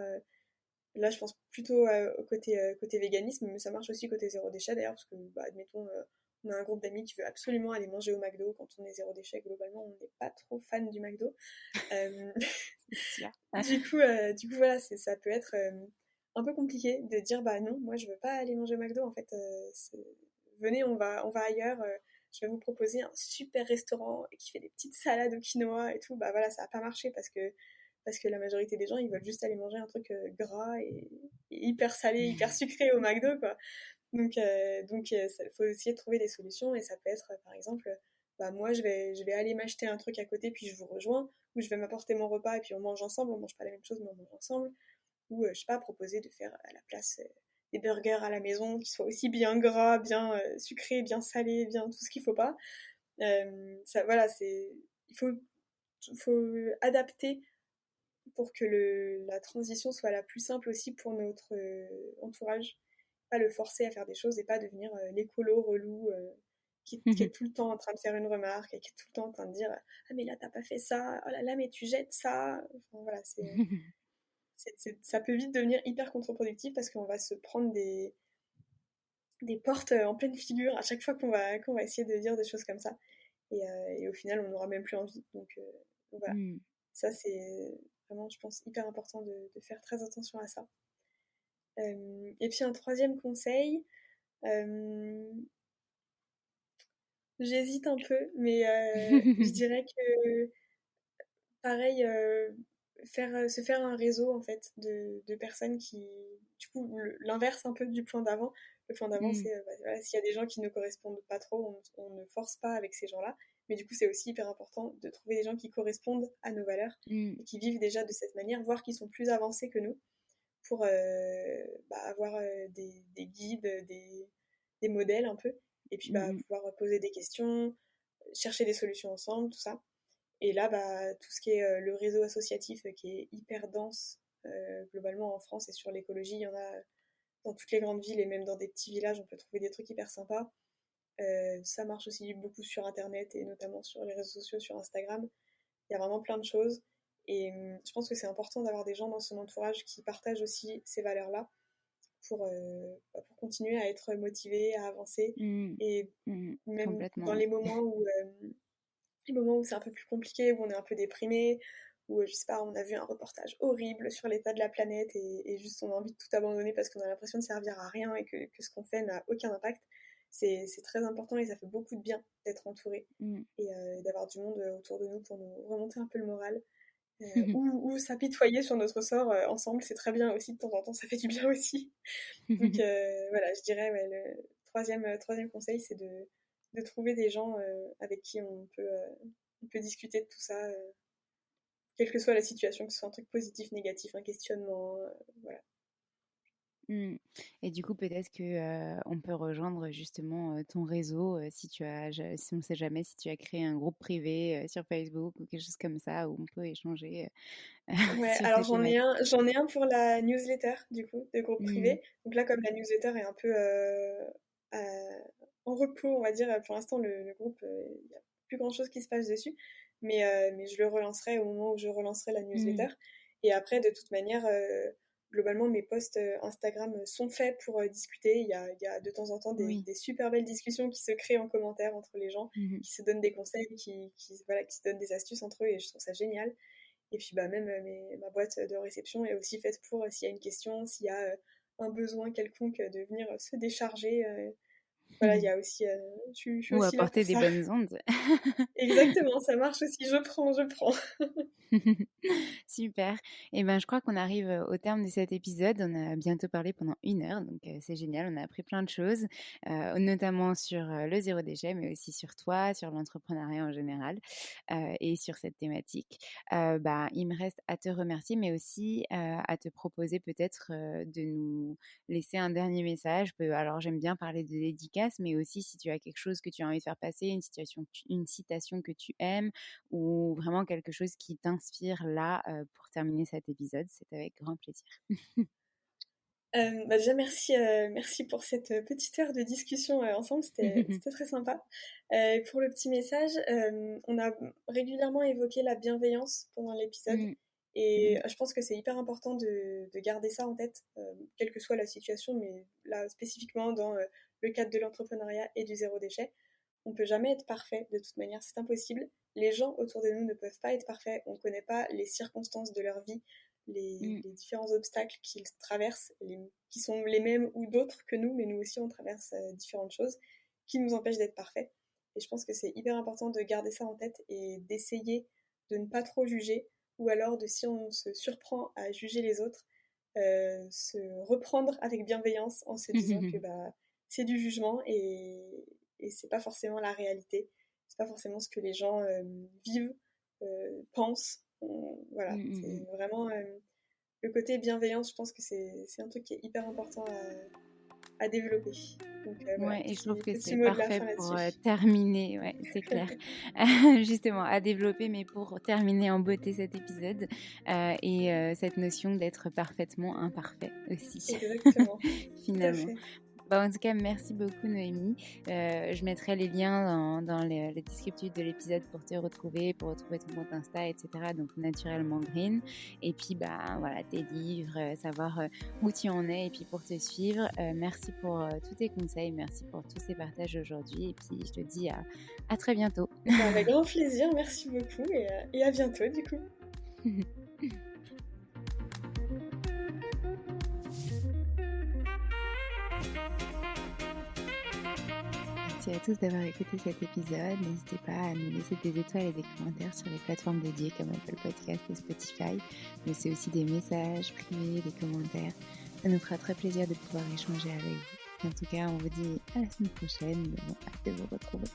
B: Là, je pense plutôt au côté véganisme, mais ça marche aussi côté zéro déchet d'ailleurs, parce que, admettons, on a un groupe d'amis qui veut absolument aller manger au McDo. Quand on est zéro déchet, globalement, on n'est pas trop fan du McDo. Du coup, voilà, ça peut être un peu compliqué de dire, non, moi, je veux pas aller manger au McDo, en fait, venez, on va ailleurs. Je vais vous proposer un super restaurant qui fait des petites salades au quinoa et tout. Voilà, ça n'a pas marché parce que la majorité des gens, ils veulent juste aller manger un truc gras et hyper salé, hyper sucré au McDo, quoi. Donc, il faut essayer de trouver des solutions et ça peut être, par exemple, moi, je vais aller m'acheter un truc à côté puis je vous rejoins, ou je vais m'apporter mon repas et puis on mange ensemble, on mange pas la même chose mais on mange ensemble, ou je sais pas, proposer de faire à la place des burgers à la maison qui soient aussi bien gras, bien sucrés, bien salés, bien tout ce qu'il faut pas. Voilà, il faut adapter pour que la transition soit la plus simple aussi pour notre entourage. Pas le forcer à faire des choses et pas devenir l'écolo relou qui est tout le temps en train de faire une remarque et qui est tout le temps en train de dire ah mais là t'as pas fait ça, oh là là mais tu jettes ça. Enfin, voilà, ça peut vite devenir hyper contre-productif parce qu'on va se prendre des portes en pleine figure à chaque fois qu'on va essayer de dire des choses comme ça. Et au final, on n'aura même plus envie. Donc voilà, ça c'est vraiment, je pense, hyper important de faire très attention à ça. Et puis un troisième conseil, j'hésite un peu, mais je dirais que pareil, se faire un réseau en fait de personnes qui, du coup, l'inverse un peu du point d'avant. Le point d'avant, c'est voilà, s'il y a des gens qui ne correspondent pas trop, on ne force pas avec ces gens-là. Mais du coup, c'est aussi hyper important de trouver des gens qui correspondent à nos valeurs et qui vivent déjà de cette manière, voire qui sont plus avancés que nous, pour avoir des guides, des modèles un peu, et puis pouvoir poser des questions, chercher des solutions ensemble, tout ça. Et là, tout ce qui est le réseau associatif qui est hyper dense globalement en France et sur l'écologie, il y en a dans toutes les grandes villes et même dans des petits villages, on peut trouver des trucs hyper sympas. Ça marche aussi beaucoup sur Internet et notamment sur les réseaux sociaux, sur Instagram. Il y a vraiment plein de choses. Et je pense que c'est important d'avoir des gens dans son entourage qui partagent aussi ces valeurs-là pour continuer à être motivé, à avancer. Et même dans les moments où c'est un peu plus compliqué, où on est un peu déprimé, où, je sais pas, on a vu un reportage horrible sur l'état de la planète et juste on a envie de tout abandonner parce qu'on a l'impression de servir à rien et que ce qu'on fait n'a aucun impact. C'est très important et ça fait beaucoup de bien d'être entouré et d'avoir du monde autour de nous pour nous remonter un peu le moral. Ou s'apitoyer sur notre sort ensemble, c'est très bien aussi de temps en temps, ça fait du bien aussi. Donc voilà, je dirais le troisième conseil, c'est de trouver des gens avec qui on peut discuter de tout ça, quelle que soit la situation, que ce soit un truc positif, négatif, un questionnement, voilà.
A: Et du coup, peut-être que on peut rejoindre justement ton réseau si on ne sait jamais si tu as créé un groupe privé sur Facebook ou quelque chose comme ça où on peut échanger
B: Ouais,
A: sur
B: alors
A: ces thématiques.
B: j'en ai un pour la newsletter du coup, de groupe privé. Donc là, comme la newsletter est un peu en repos, on va dire, pour l'instant le groupe, il n'y a plus grand chose qui se passe dessus, mais je le relancerai au moment où je relancerai la newsletter. Et après, de toute manière, globalement, mes posts Instagram sont faits pour discuter. Il y a de temps en temps des super belles discussions qui se créent en commentaire entre les gens, qui se donnent des conseils, qui se donnent des astuces entre eux, et je trouve ça génial. Et puis même ma boîte de réception est aussi faite pour s'il y a une question, s'il y a un besoin quelconque de venir se décharger. Voilà, il y a aussi, je suis
A: Ou
B: aussi là
A: apporter
B: pour
A: des
B: ça.
A: bonnes ondes.
B: Exactement, ça marche aussi, je prends.
A: Super. Et ben, je crois qu'on arrive au terme de cet épisode. On a bientôt parlé pendant 1 heure, donc c'est génial. On a appris plein de choses, notamment sur le zéro déchet, mais aussi sur toi, sur l'entrepreneuriat en général et sur cette thématique. Il me reste à te remercier, mais aussi à te proposer peut-être de nous laisser un dernier message. Alors, j'aime bien parler de dédicace, mais aussi si tu as quelque chose que tu as envie de faire passer, une citation que tu aimes ou vraiment quelque chose qui t'inspire là pour terminer cet épisode, c'est avec grand plaisir.
B: Déjà merci pour cette petite heure de discussion ensemble, c'était très sympa. Pour le petit message, on a régulièrement évoqué la bienveillance pendant l'épisode et je pense que c'est hyper important de garder ça en tête, quelle que soit la situation, mais là spécifiquement dans le cadre de l'entrepreneuriat et du zéro déchet. On peut jamais être parfait, de toute manière, c'est impossible. Les gens autour de nous ne peuvent pas être parfaits, on ne connaît pas les circonstances de leur vie, les différents obstacles qu'ils traversent, qui sont les mêmes ou d'autres que nous, mais nous aussi on traverse différentes choses qui nous empêchent d'être parfaits. Et je pense que c'est hyper important de garder ça en tête et d'essayer de ne pas trop juger, ou alors si on se surprend à juger les autres, se reprendre avec bienveillance en se disant que c'est du jugement et c'est pas forcément la réalité, c'est pas forcément ce que les gens vivent, pensent. Voilà, c'est vraiment le côté bienveillance, je pense que c'est un truc qui est hyper important à développer. Donc voilà,
A: Et je trouve que
B: petit
A: c'est
B: mot de la
A: parfait
B: fin
A: pour
B: là-dessus.
A: terminer, c'est clair. Justement, à développer, mais pour terminer en beauté cet épisode et cette notion d'être parfaitement imparfait aussi,
B: Exactement, tout à
A: finalement.
B: fait.
A: En tout cas, merci beaucoup Noémie. Je mettrai les liens dans le descriptif de l'épisode pour te retrouver, pour retrouver ton compte Insta, etc. Donc naturellement green. Et puis voilà, tes livres, savoir où tu en es et puis pour te suivre. Merci pour tous tes conseils, merci pour tous ces partages aujourd'hui. Et puis je te dis à très bientôt.
B: Avec grand plaisir, merci beaucoup et à bientôt du coup.
A: merci à tous d'avoir écouté cet épisode. N'hésitez pas à nous laisser des étoiles et des commentaires sur les plateformes dédiées comme Apple Podcast et Spotify. Mais c'est aussi des messages privés, des commentaires. Ça nous fera très plaisir de pouvoir échanger avec vous. En tout cas, on vous dit à la semaine prochaine. Hâte de vous retrouver.